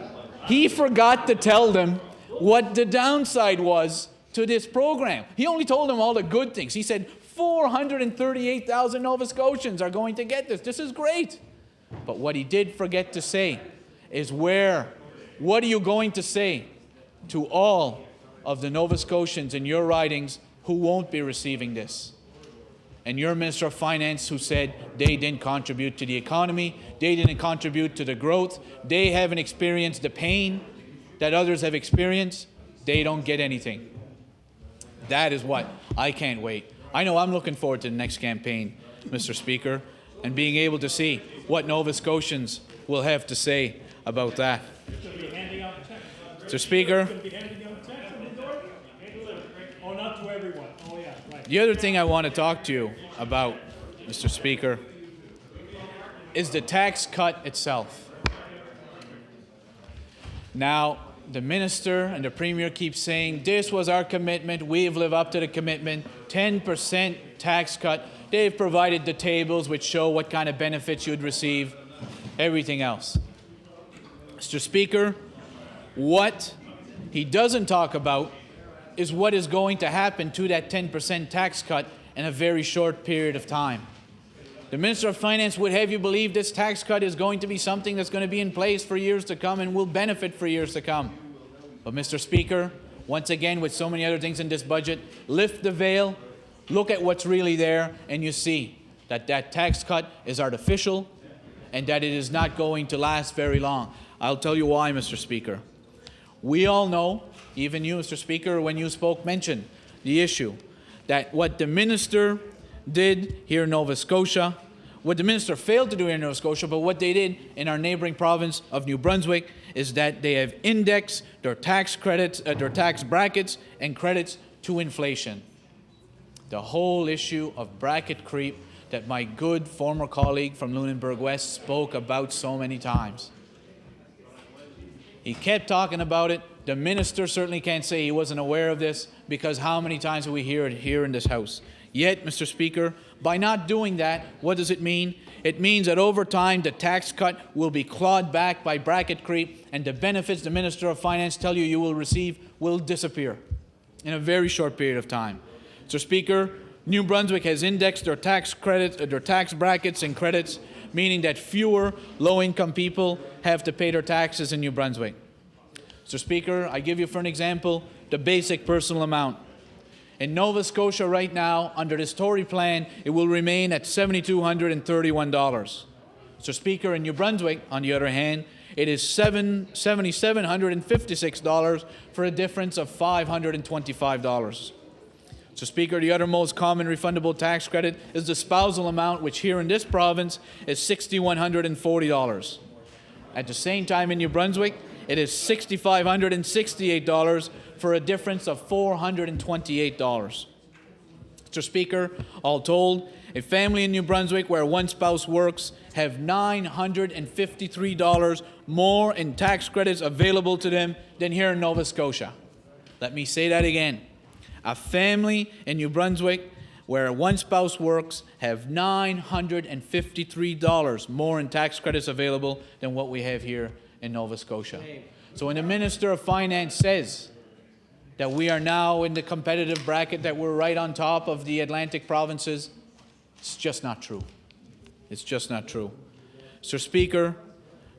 He forgot to tell them what the downside was to this program. He only told them all the good things. He said 438,000 Nova Scotians are going to get this. This is great. But what he did forget to say is what are you going to say to all of the Nova Scotians in your ridings who won't be receiving this. And your Minister of Finance who said they didn't contribute to the economy, they didn't contribute to the growth, they haven't experienced the pain that others have experienced, they don't get anything. That is what I can't wait. I know I'm looking forward to the next campaign, Mr. Speaker, and being able to see what Nova Scotians will have to say about that. Mr. Speaker, the other thing I want to talk to you about, Mr. Speaker, is the tax cut itself. Now, the Minister and the Premier keep saying, this was our commitment, we've lived up to the commitment, 10% tax cut. They've provided the tables which show what kind of benefits you'd receive, everything else. Mr. Speaker, what he doesn't talk about is what is going to happen to that 10% tax cut in a very short period of time. The Minister of Finance would have you believe this tax cut is going to be something that's going to be in place for years to come and will benefit for years to come. But Mr. Speaker, once again, with so many other things in this budget, lift the veil, look at what's really there, and you see that that tax cut is artificial and that it is not going to last very long. I'll tell you why, Mr. Speaker. We all know, even you, Mr. Speaker, when you spoke, mentioned the issue that what the Minister did here in Nova Scotia, what the Minister failed to do here in Nova Scotia, but what they did in our neighboring province of New Brunswick is that they have indexed their tax credits, their tax brackets and credits to inflation. The whole issue of bracket creep that my good former colleague from Lunenburg West spoke about so many times. He kept talking about it. The Minister certainly can't say he wasn't aware of this, because how many times do we hear it here in this House? Yet, Mr. Speaker, by not doing that, what does it mean? It means that over time the tax cut will be clawed back by bracket creep, and the benefits the Minister of Finance tell you you will receive will disappear in a very short period of time. Mr. Speaker, New Brunswick has indexed their tax credits, their tax brackets and credits, meaning that fewer low-income people have to pay their taxes in New Brunswick. Mr. Speaker, I give you for an example the basic personal amount. In Nova Scotia right now, under this Tory plan, it will remain at $7,231. Mr. Speaker, in New Brunswick, on the other hand, it is $7,756 for a difference of $525. Mr. Speaker, the other most common refundable tax credit is the spousal amount, which here in this province is $6,140. At the same time in New Brunswick, it is $6,568 for a difference of $428. Mr. Speaker, all told, a family in New Brunswick where one spouse works have $953 more in tax credits available to them than here in Nova Scotia. Let me say that again. A family in New Brunswick where one spouse works have $953 more in tax credits available than what we have here in Nova Scotia. So when the Minister of Finance says that we are now in the competitive bracket, that we're right on top of the Atlantic provinces, it's just not true. It's just not true. Mr. Speaker,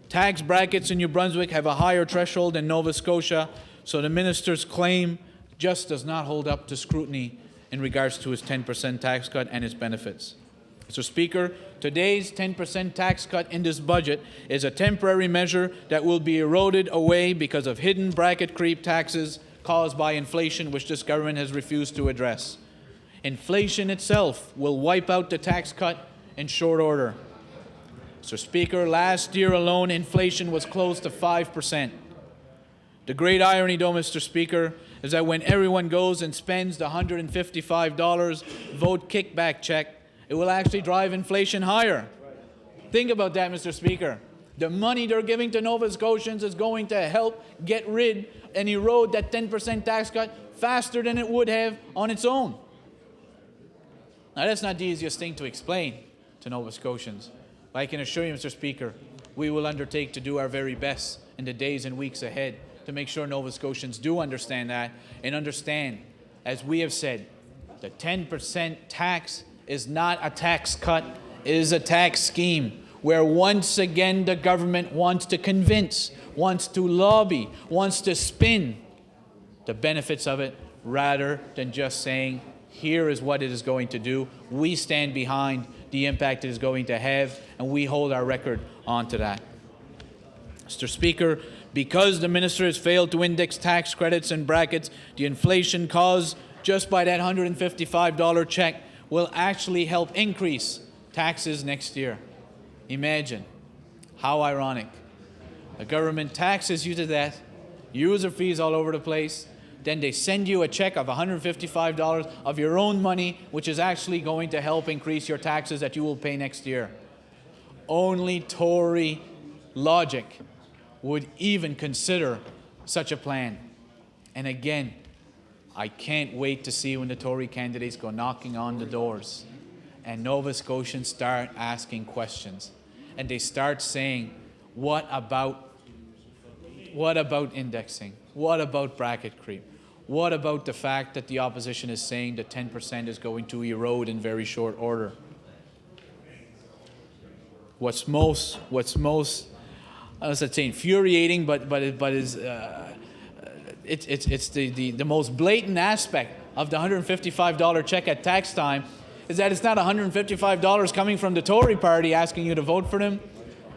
tax brackets in New Brunswick have a higher threshold than Nova Scotia, so the Minister's claim just does not hold up to scrutiny in regards to his 10% tax cut and its benefits. Mr. Speaker, today's 10% tax cut in this budget is a temporary measure that will be eroded away because of hidden bracket creep taxes caused by inflation, which this government has refused to address. Inflation itself will wipe out the tax cut in short order. Mr. Speaker, last year alone, inflation was close to 5%. The great irony, though, Mr. Speaker, is that when everyone goes and spends the $155 vote kickback check, it will actually drive inflation higher. Think about that, Mr. Speaker. The money they're giving to Nova Scotians is going to help get rid and erode that 10% tax cut faster than it would have on its own. Now, that's not the easiest thing to explain to Nova Scotians. But I can assure you, Mr. Speaker, we will undertake to do our very best in the days and weeks ahead to make sure Nova Scotians do understand that and understand, as we have said, the 10% tax is not a tax cut, it is a tax scheme where once again the government wants to convince, wants to lobby, wants to spin the benefits of it, rather than just saying, here is what it is going to do. We stand behind the impact it is going to have, and we hold our record onto that. Mr. Speaker, because the minister has failed to index tax credits and brackets, the inflation caused just by that $155 check will actually help increase taxes next year. Imagine. How ironic. The government taxes you to that, user fees all over the place, then they send you a check of $155 of your own money, which is actually going to help increase your taxes that you will pay next year. Only Tory logic would even consider such a plan. And again, I can't wait to see when the Tory candidates go knocking on the doors and Nova Scotians start asking questions. And they start saying, what about indexing? What about bracket creep? What about the fact that the opposition is saying that 10% is going to erode in very short order? What's most I was say infuriating, but it's the most blatant aspect of the $155 check at tax time is that it's not $155 coming from the Tory party asking you to vote for them.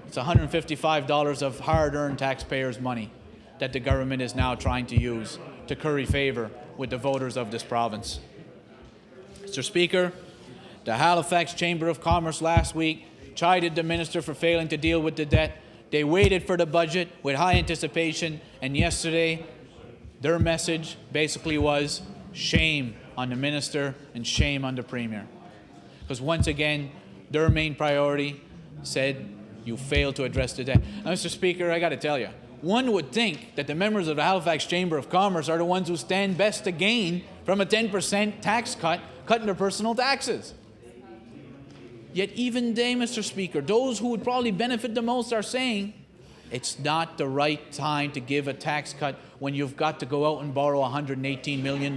It's $155 of hard-earned taxpayers' money that the government is now trying to use to curry favor with the voters of this province. Mr. Speaker, the Halifax Chamber of Commerce last week chided the minister for failing to deal with the debt. They waited for the budget with high anticipation, and yesterday their message basically was shame on the minister and shame on the premier. Because once again, their main priority said, you failed to address the debt. Now, Mr. Speaker, I got to tell you, one would think that the members of the Halifax Chamber of Commerce are the ones who stand best to gain from a 10% tax cut, cutting their personal taxes. Yet even they, Mr. Speaker, those who would probably benefit the most are saying it's not the right time to give a tax cut when you've got to go out and borrow $118 million.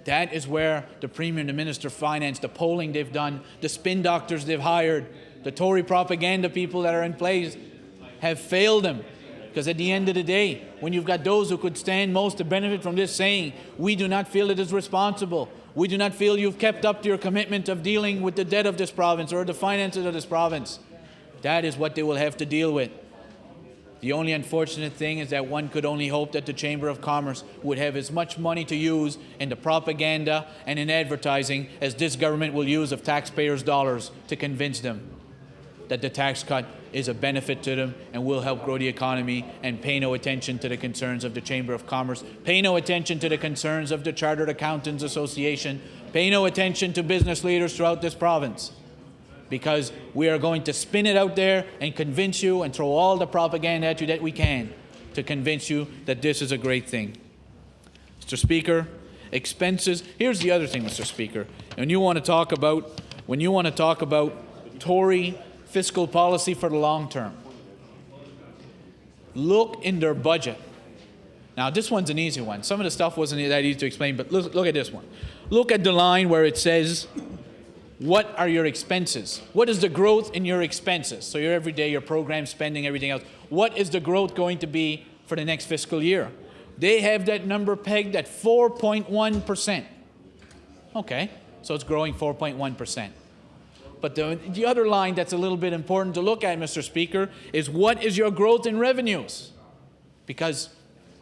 That is where the Premier and the Minister of Finance, the polling they've done, the spin doctors they've hired, the Tory propaganda people that are in place have failed them. Because at the end of the day, when you've got those who could stand most to benefit from this saying, we do not feel it is responsible, we do not feel you've kept up to your commitment of dealing with the debt of this province or the finances of this province, that is what they will have to deal with. The only unfortunate thing is that one could only hope that the Chamber of Commerce would have as much money to use in the propaganda and in advertising as this government will use of taxpayers' dollars to convince them that the tax cut is a benefit to them and will help grow the economy, and pay no attention to the concerns of the Chamber of Commerce, pay no attention to the concerns of the Chartered Accountants Association, pay no attention to business leaders throughout this province. Because we are going to spin it out there and convince you and throw all the propaganda at you that we can to convince you that this is a great thing. Mr. Speaker, expenses. Here's the other thing, Mr. Speaker. When you want to talk about Tory fiscal policy for the long term, look in their budget. Now, this one's an easy one. Some of the stuff wasn't that easy to explain, but look at this one. Look at the line where it says, what are your expenses? What is the growth in your expenses? So your everyday, your program spending, everything else. What is the growth going to be for the next fiscal year? They have that number pegged at 4.1%. Okay, so it's growing 4.1%. But the other line that's a little bit important to look at, Mr. Speaker, is what is your growth in revenues? Because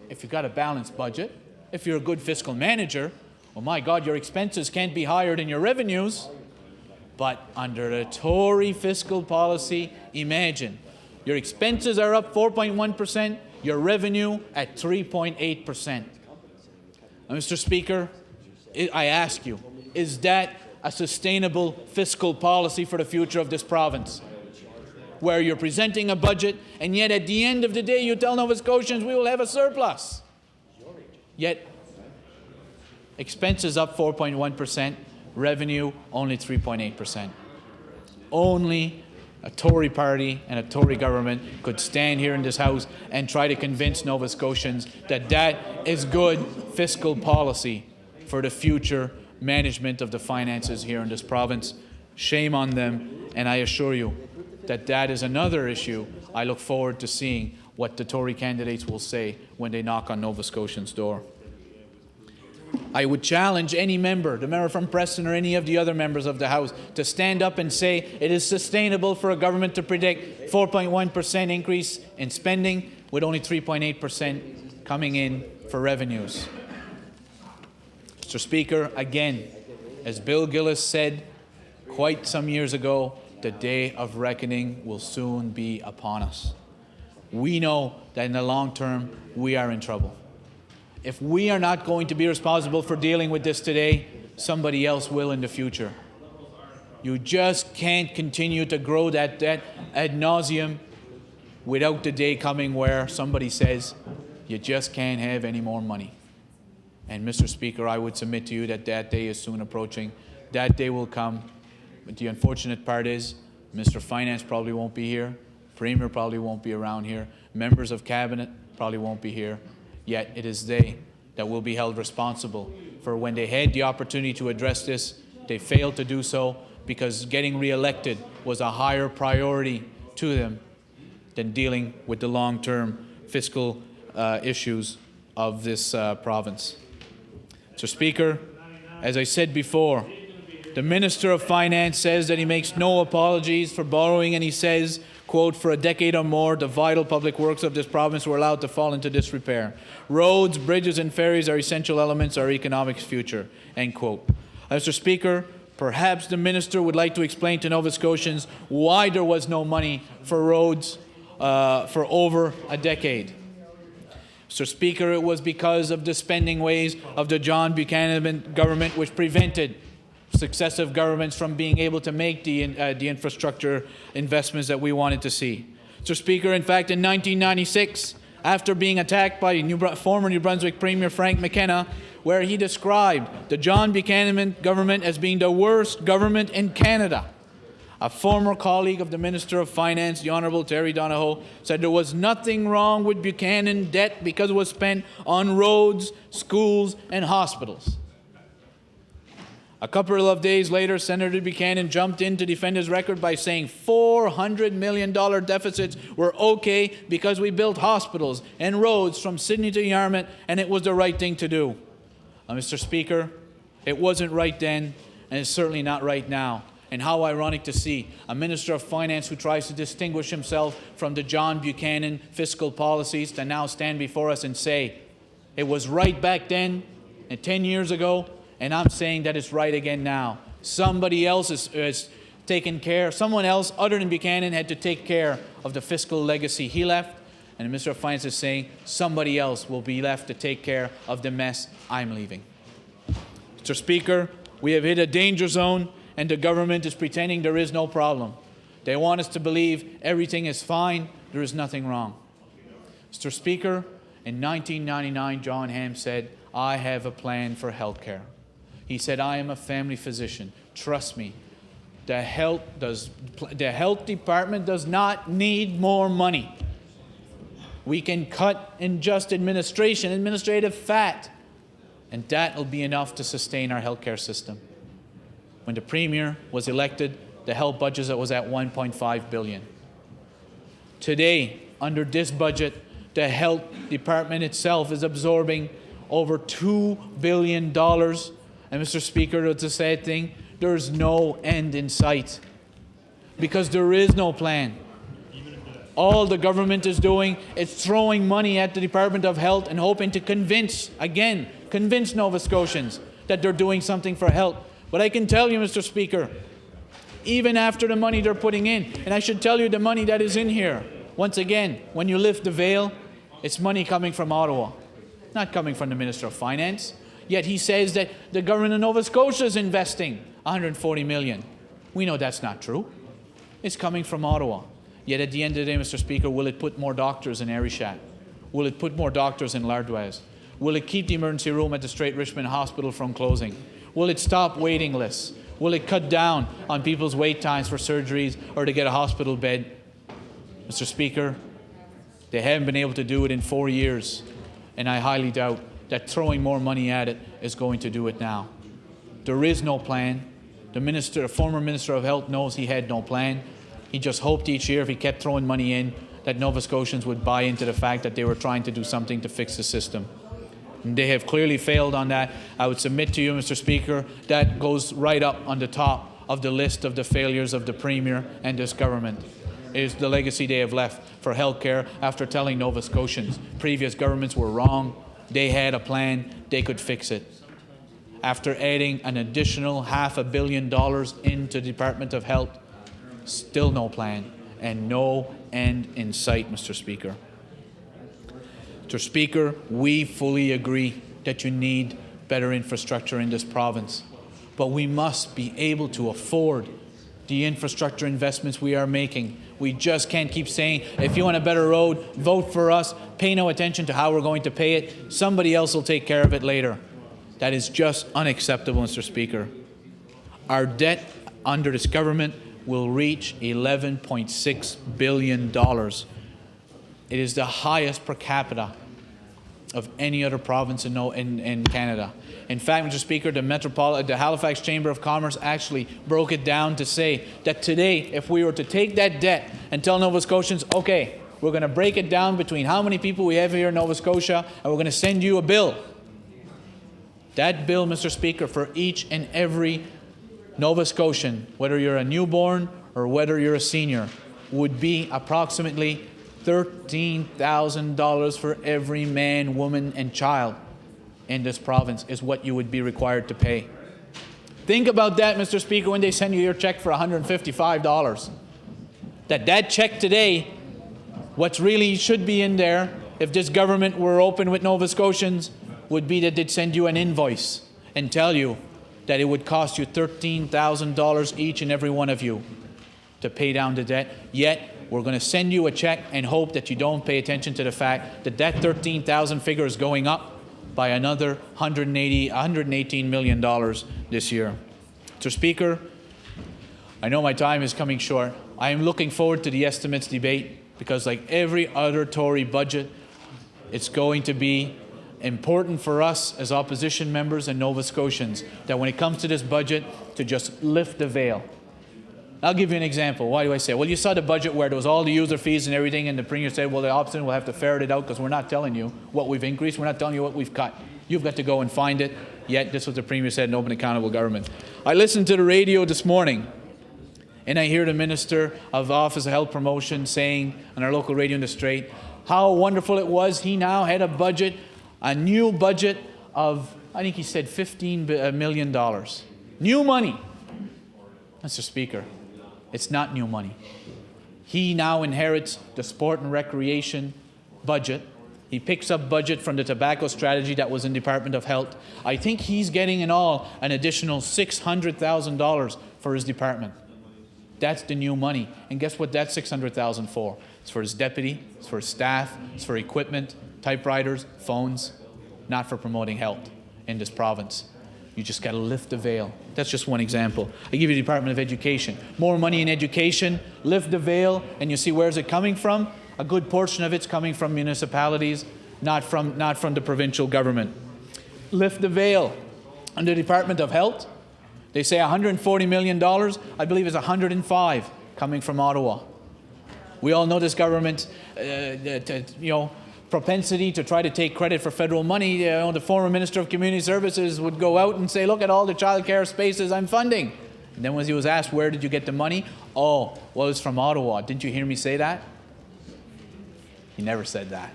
if you've got a balanced budget, if you're a good fiscal manager, well, my God, your expenses can't be higher than your revenues. But under the Tory fiscal policy, imagine, your expenses are up 4.1%, your revenue at 3.8%. Mr. Speaker, I ask you, is that a sustainable fiscal policy for the future of this province? Where you're presenting a budget, and yet at the end of the day, you tell Nova Scotians we will have a surplus. Yet, expenses up 4.1%, revenue only 3.8%. Only a Tory party and a Tory government could stand here in this House and try to convince Nova Scotians that that is good fiscal policy for the future management of the finances here in this province. Shame on them, and I assure you that that is another issue I look forward to seeing what the Tory candidates will say when they knock on Nova Scotians' door. I would challenge any member, the member from Preston or any of the other members of the House, to stand up and say it is sustainable for a government to predict 4.1% increase in spending with only 3.8% coming in for revenues. Mr. Speaker, again, as Bill Gillis said quite some years ago, the day of reckoning will soon be upon us. We know that in the long term, we are in trouble. If we are not going to be responsible for dealing with this today, somebody else will in the future. You just can't continue to grow that debt ad nauseum without the day coming where somebody says, you just can't have any more money. And Mr. Speaker, I would submit to you that that day is soon approaching. That day will come. But the unfortunate part is, Mr. Finance probably won't be here. Premier probably won't be around here. Members of Cabinet probably won't be here. Yet it is they that will be held responsible for when they had the opportunity to address this, they failed to do so because getting re-elected was a higher priority to them than dealing with the long-term fiscal issues of this province. Mr. Speaker, as I said before, the Minister of Finance says that he makes no apologies for borrowing, and he says, quote, for a decade or more, the vital public works of this province were allowed to fall into disrepair. Roads, bridges, and ferries are essential elements of our economic future, end quote. Mr. Speaker, perhaps the Minister would like to explain to Nova Scotians why there was no money for roads for over a decade. Mr. Speaker, it was because of the spending ways of the John Buchanan government which prevented successive governments from being able to make the infrastructure investments that we wanted to see. Mr. Speaker, in fact, in 1996, after being attacked by former New Brunswick Premier Frank McKenna, where he described the John Buchanan government as being the worst government in Canada, a former colleague of the Minister of Finance, the Honourable Terry Donahoe, said there was nothing wrong with Buchanan debt because it was spent on roads, schools, and hospitals. A couple of days later, Senator Buchanan jumped in to defend his record by saying $400 million deficits were okay because we built hospitals and roads from Sydney to Yarmouth, and it was the right thing to do. Mr. Speaker, it wasn't right then, and it's certainly not right now. And how ironic to see a Minister of Finance who tries to distinguish himself from the John Buchanan fiscal policies to now stand before us and say, it was right back then and 10 years ago, and I'm saying that it's right again now. Somebody else is taken care, someone else other than Buchanan had to take care of the fiscal legacy he left, and the Minister of Finance is saying somebody else will be left to take care of the mess I'm leaving. Mr. Speaker, we have hit a danger zone, and the government is pretending there is no problem. They want us to believe everything is fine, there is nothing wrong. Mr. Speaker, in 1999, John Ham said, I have a plan for health care. He said, I am a family physician. Trust me, the health department does not need more money. We can cut in just administrative fat, and that will be enough to sustain our healthcare system. When the Premier was elected, the health budget was at $1.5 billion. Today, under this budget, the health department itself is absorbing over $2 billion. And Mr. Speaker, it's a sad thing, there's no end in sight because there is no plan. All the government is doing is throwing money at the Department of Health and hoping to convince Nova Scotians that they're doing something for health. But I can tell you, Mr. Speaker, even after the money they're putting in, and I should tell you the money that is in here, once again, when you lift the veil, it's money coming from Ottawa, not coming from the Minister of Finance. Yet he says that the government of Nova Scotia is investing $140 million. We know that's not true. It's coming from Ottawa. Yet at the end of the day, Mr. Speaker, will it put more doctors in Arishat? Will it put more doctors in Lardwaz? Will it keep the emergency room at the Strait Richmond Hospital from closing? Will it stop waiting lists? Will it cut down on people's wait times for surgeries or to get a hospital bed? Mr. Speaker, they haven't been able to do it in 4 years, and I highly doubt that throwing more money at it is going to do it now. There is no plan. The former Minister of Health knows he had no plan. He just hoped each year if he kept throwing money in that Nova Scotians would buy into the fact that they were trying to do something to fix the system. And they have clearly failed on that. I would submit to you, Mr. Speaker, that goes right up on the top of the list of the failures of the Premier and this government. It is the legacy they have left for healthcare after telling Nova Scotians previous governments were wrong, they had a plan, they could fix it. After adding an additional $500 million into the Department of Health, still no plan and no end in sight, Mr. Speaker. Mr. Speaker, we fully agree that you need better infrastructure in this province, but we must be able to afford the infrastructure investments we are making. We just can't keep saying, if you want a better road, vote for us, pay no attention to how we're going to pay it, somebody else will take care of it later. That is just unacceptable, Mr. Speaker. Our debt under this government will reach $11.6 billion. It is the highest per capita of any other province in Canada. In fact, Mr. Speaker, the Halifax Chamber of Commerce actually broke it down to say that today, if we were to take that debt and tell Nova Scotians, okay, we're going to break it down between how many people we have here in Nova Scotia, and we're going to send you a bill. That bill, Mr. Speaker, for each and every Nova Scotian, whether you're a newborn or whether you're a senior, would be approximately $13,000 for every man, woman, and child in this province is what you would be required to pay. Think about that, Mr. Speaker, when they send you your check for $155. That check today, what's really should be in there, if this government were open with Nova Scotians, would be that they'd send you an invoice and tell you that it would cost you $13,000 each and every one of you to pay down the debt. Yet, we're going to send you a check and hope that you don't pay attention to the fact that that $13,000 figure is going up by another $118 million this year. Mr. Speaker, I know my time is coming short. I am looking forward to the estimates debate because, like every other Tory budget, it's going to be important for us as opposition members and Nova Scotians that when it comes to this budget, to just lift the veil. I'll give you an example. Why do I say? Well, you saw the budget where there was all the user fees and everything, and the Premier said, well, the opposition will have to ferret it out because we're not telling you what we've increased. We're not telling you what we've cut. You've got to go and find it. Yet, this is what the Premier said in Open Accountable Government. I listened to the radio this morning, and I hear the Minister of Office of Health Promotion saying on our local radio in the Strait how wonderful it was. He now had a budget, a new budget of, I think he said $15 million. New money. Mr. Speaker, it's not new money. He now inherits the sport and recreation budget. He picks up budget from the tobacco strategy that was in Department of Health. I think he's getting in all an additional $600,000 for his department. That's the new money. And guess what that's $600,000 for? It's for his deputy, it's for his staff, it's for equipment, typewriters, phones, not for promoting health in this province. You just got to lift the veil. That's just one example. I give you the Department of Education. More money in education, lift the veil, and you see where's it coming from? A good portion of it's coming from municipalities, not from the provincial government. Lift the veil. Under the Department of Health, they say $140 million. I believe it's 105 coming from Ottawa. We all know this government, propensity to try to take credit for federal money. The former Minister of Community Services would go out and say, look at all the child care spaces I'm funding. And then when he was asked, where did you get the money? Oh, well, it's from Ottawa. Didn't you hear me say that? He never said that.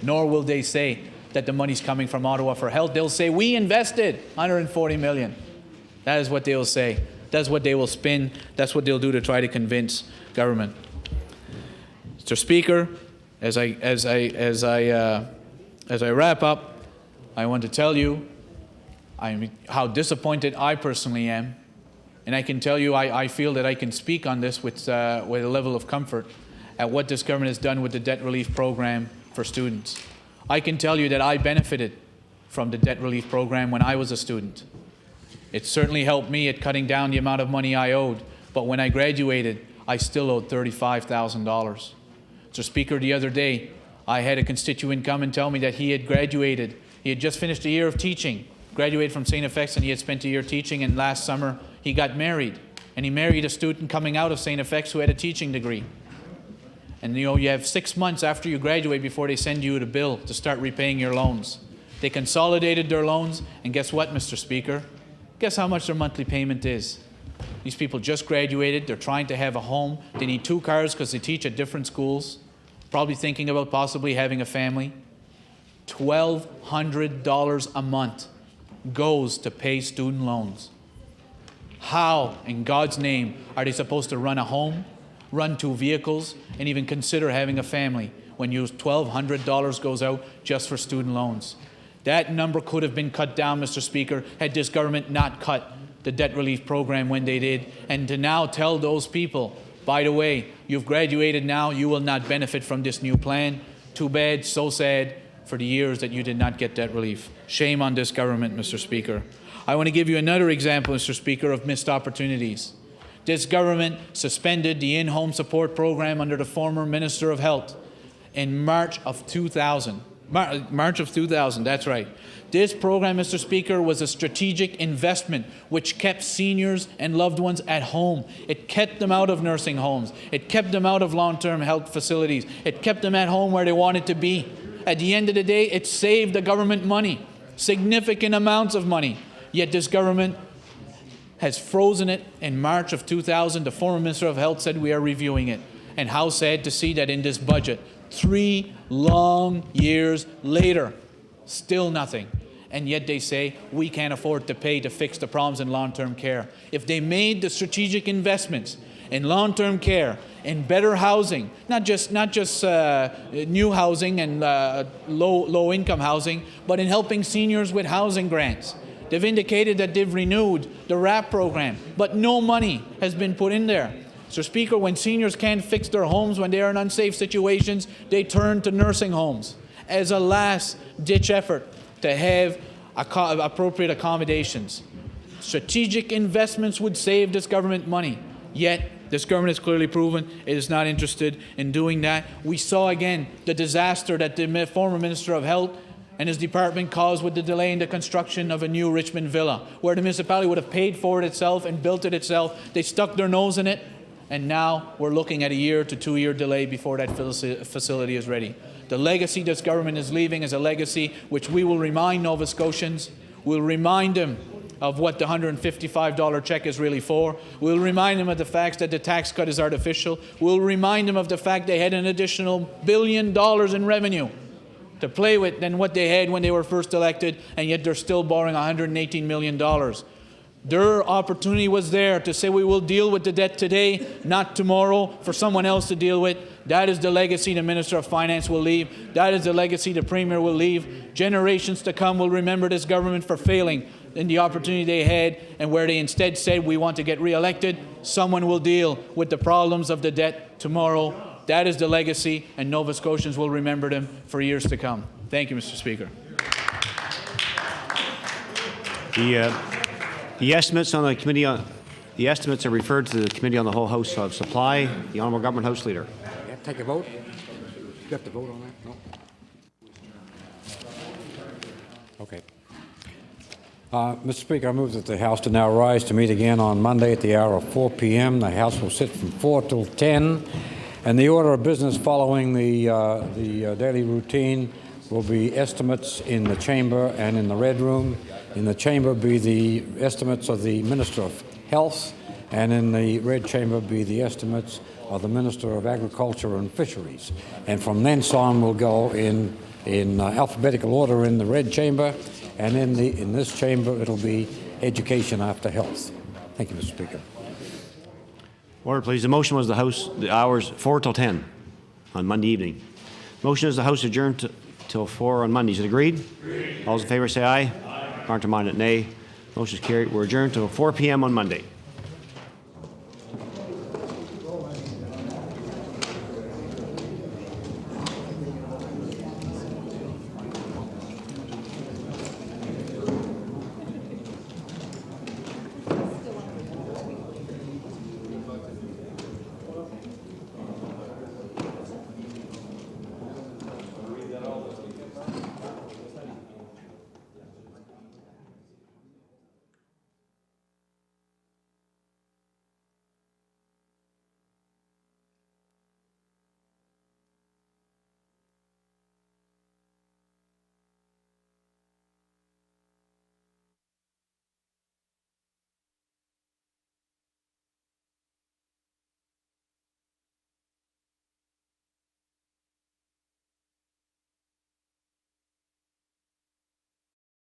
Nor will they say that the money's coming from Ottawa for health. They'll say, we invested $140 million. That is what they'll say. That's what they will spin. That's what they'll do to try to convince government. Mr. Speaker, as I wrap up, I want to tell you how disappointed I personally am, and I can tell you I feel that I can speak on this with a level of comfort at what this government has done with the debt relief program for students. I can tell you that I benefited from the debt relief program when I was a student. It certainly helped me at cutting down the amount of money I owed, but when I graduated, I still owed $35,000. Mr. Speaker, the other day, I had a constituent come and tell me that he had graduated. He had just finished a year of teaching, graduated from St. FX, and he had spent a year teaching, and last summer he got married. And he married a student coming out of St. FX who had a teaching degree. And you have 6 months after you graduate before they send you the bill to start repaying your loans. They consolidated their loans, and guess what, Mr. Speaker? Guess how much their monthly payment is? These people just graduated, they're trying to have a home, they need 2 cars because they teach at different schools, probably thinking about possibly having a family. $1,200 a month goes to pay student loans. How, in God's name, are they supposed to run a home, run 2 vehicles, and even consider having a family when $1,200 goes out just for student loans? That number could have been cut down, Mr. Speaker, had this government not cut the debt relief program when they did. And to now tell those people, by the way, you've graduated now, you will not benefit from this new plan. Too bad, so sad for the years that you did not get debt relief. Shame on this government, Mr. Speaker. I want to give you another example, Mr. Speaker, of missed opportunities. This government suspended the in-home support program under the former Minister of Health in March of 2000. March of 2000, that's right. This program, Mr. Speaker, was a strategic investment which kept seniors and loved ones at home. It kept them out of nursing homes. It kept them out of long-term health facilities. It kept them at home where they wanted to be. At the end of the day, it saved the government money, significant amounts of money. Yet this government has frozen it in March of 2000. The former Minister of Health said we are reviewing it. And how sad to see that in this budget, 3 long years later, still nothing. And yet they say we can't afford to pay to fix the problems in long-term care. If they made the strategic investments in long-term care, in better housing, not just new housing and low-income housing, but in helping seniors with housing grants. They've indicated that they've renewed the RAP program, but no money has been put in there. So, Speaker, when seniors can't fix their homes, when they are in unsafe situations, they turn to nursing homes as a last-ditch effort to have appropriate accommodations. Strategic investments would save this government money, yet this government has clearly proven it is not interested in doing that. We saw again the disaster that the former Minister of Health and his department caused with the delay in the construction of a new Richmond villa, where the municipality would have paid for it itself and built it itself. They stuck their nose in it, and now we're looking at a 1 to 2 year delay before that facility is ready. The legacy this government is leaving is a legacy which we will remind Nova Scotians. We'll remind them of what the $155 check is really for. We'll remind them of the fact that the tax cut is artificial. We'll remind them of the fact they had an additional $1 billion in revenue to play with than what they had when they were first elected, and yet they're still borrowing $118 million. Their opportunity was there to say we will deal with the debt today, not tomorrow, for someone else to deal with. That is the legacy the Minister of Finance will leave. That is the legacy the Premier will leave. Generations to come will remember this government for failing in the opportunity they had, and where they instead said we want to get re-elected, someone will deal with the problems of the debt tomorrow. That is the legacy, and Nova Scotians will remember them for years to come. Thank you, Mr. Speaker. The estimates on the committee the estimates are referred to the Committee on the Whole House of Supply. The Honourable Government House Leader. Yeah, take a vote. You have to vote on that? No. Okay. Mr. Speaker, I move that the House to now rise to meet again on Monday at the hour of 4 p.m. The House will sit from 4 till 10, and the order of business following the daily routine will be estimates in the chamber and in the Red Room. In the chamber be the estimates of the Minister of Health, and in the Red Chamber be the estimates of the Minister of Agriculture and Fisheries. And from thence on we'll go in alphabetical order in the Red Chamber, and in this chamber it'll be Education after Health. Thank you, Mr. Speaker. Order, please. The motion was the hours 4 till 10 on Monday evening. Motion is the House adjourned till 4 on Monday. Is it agreed? Agreed. All those in favour say aye. Aye. Counterminded nay. Motion is carried. We're adjourned till 4 p.m. on Monday.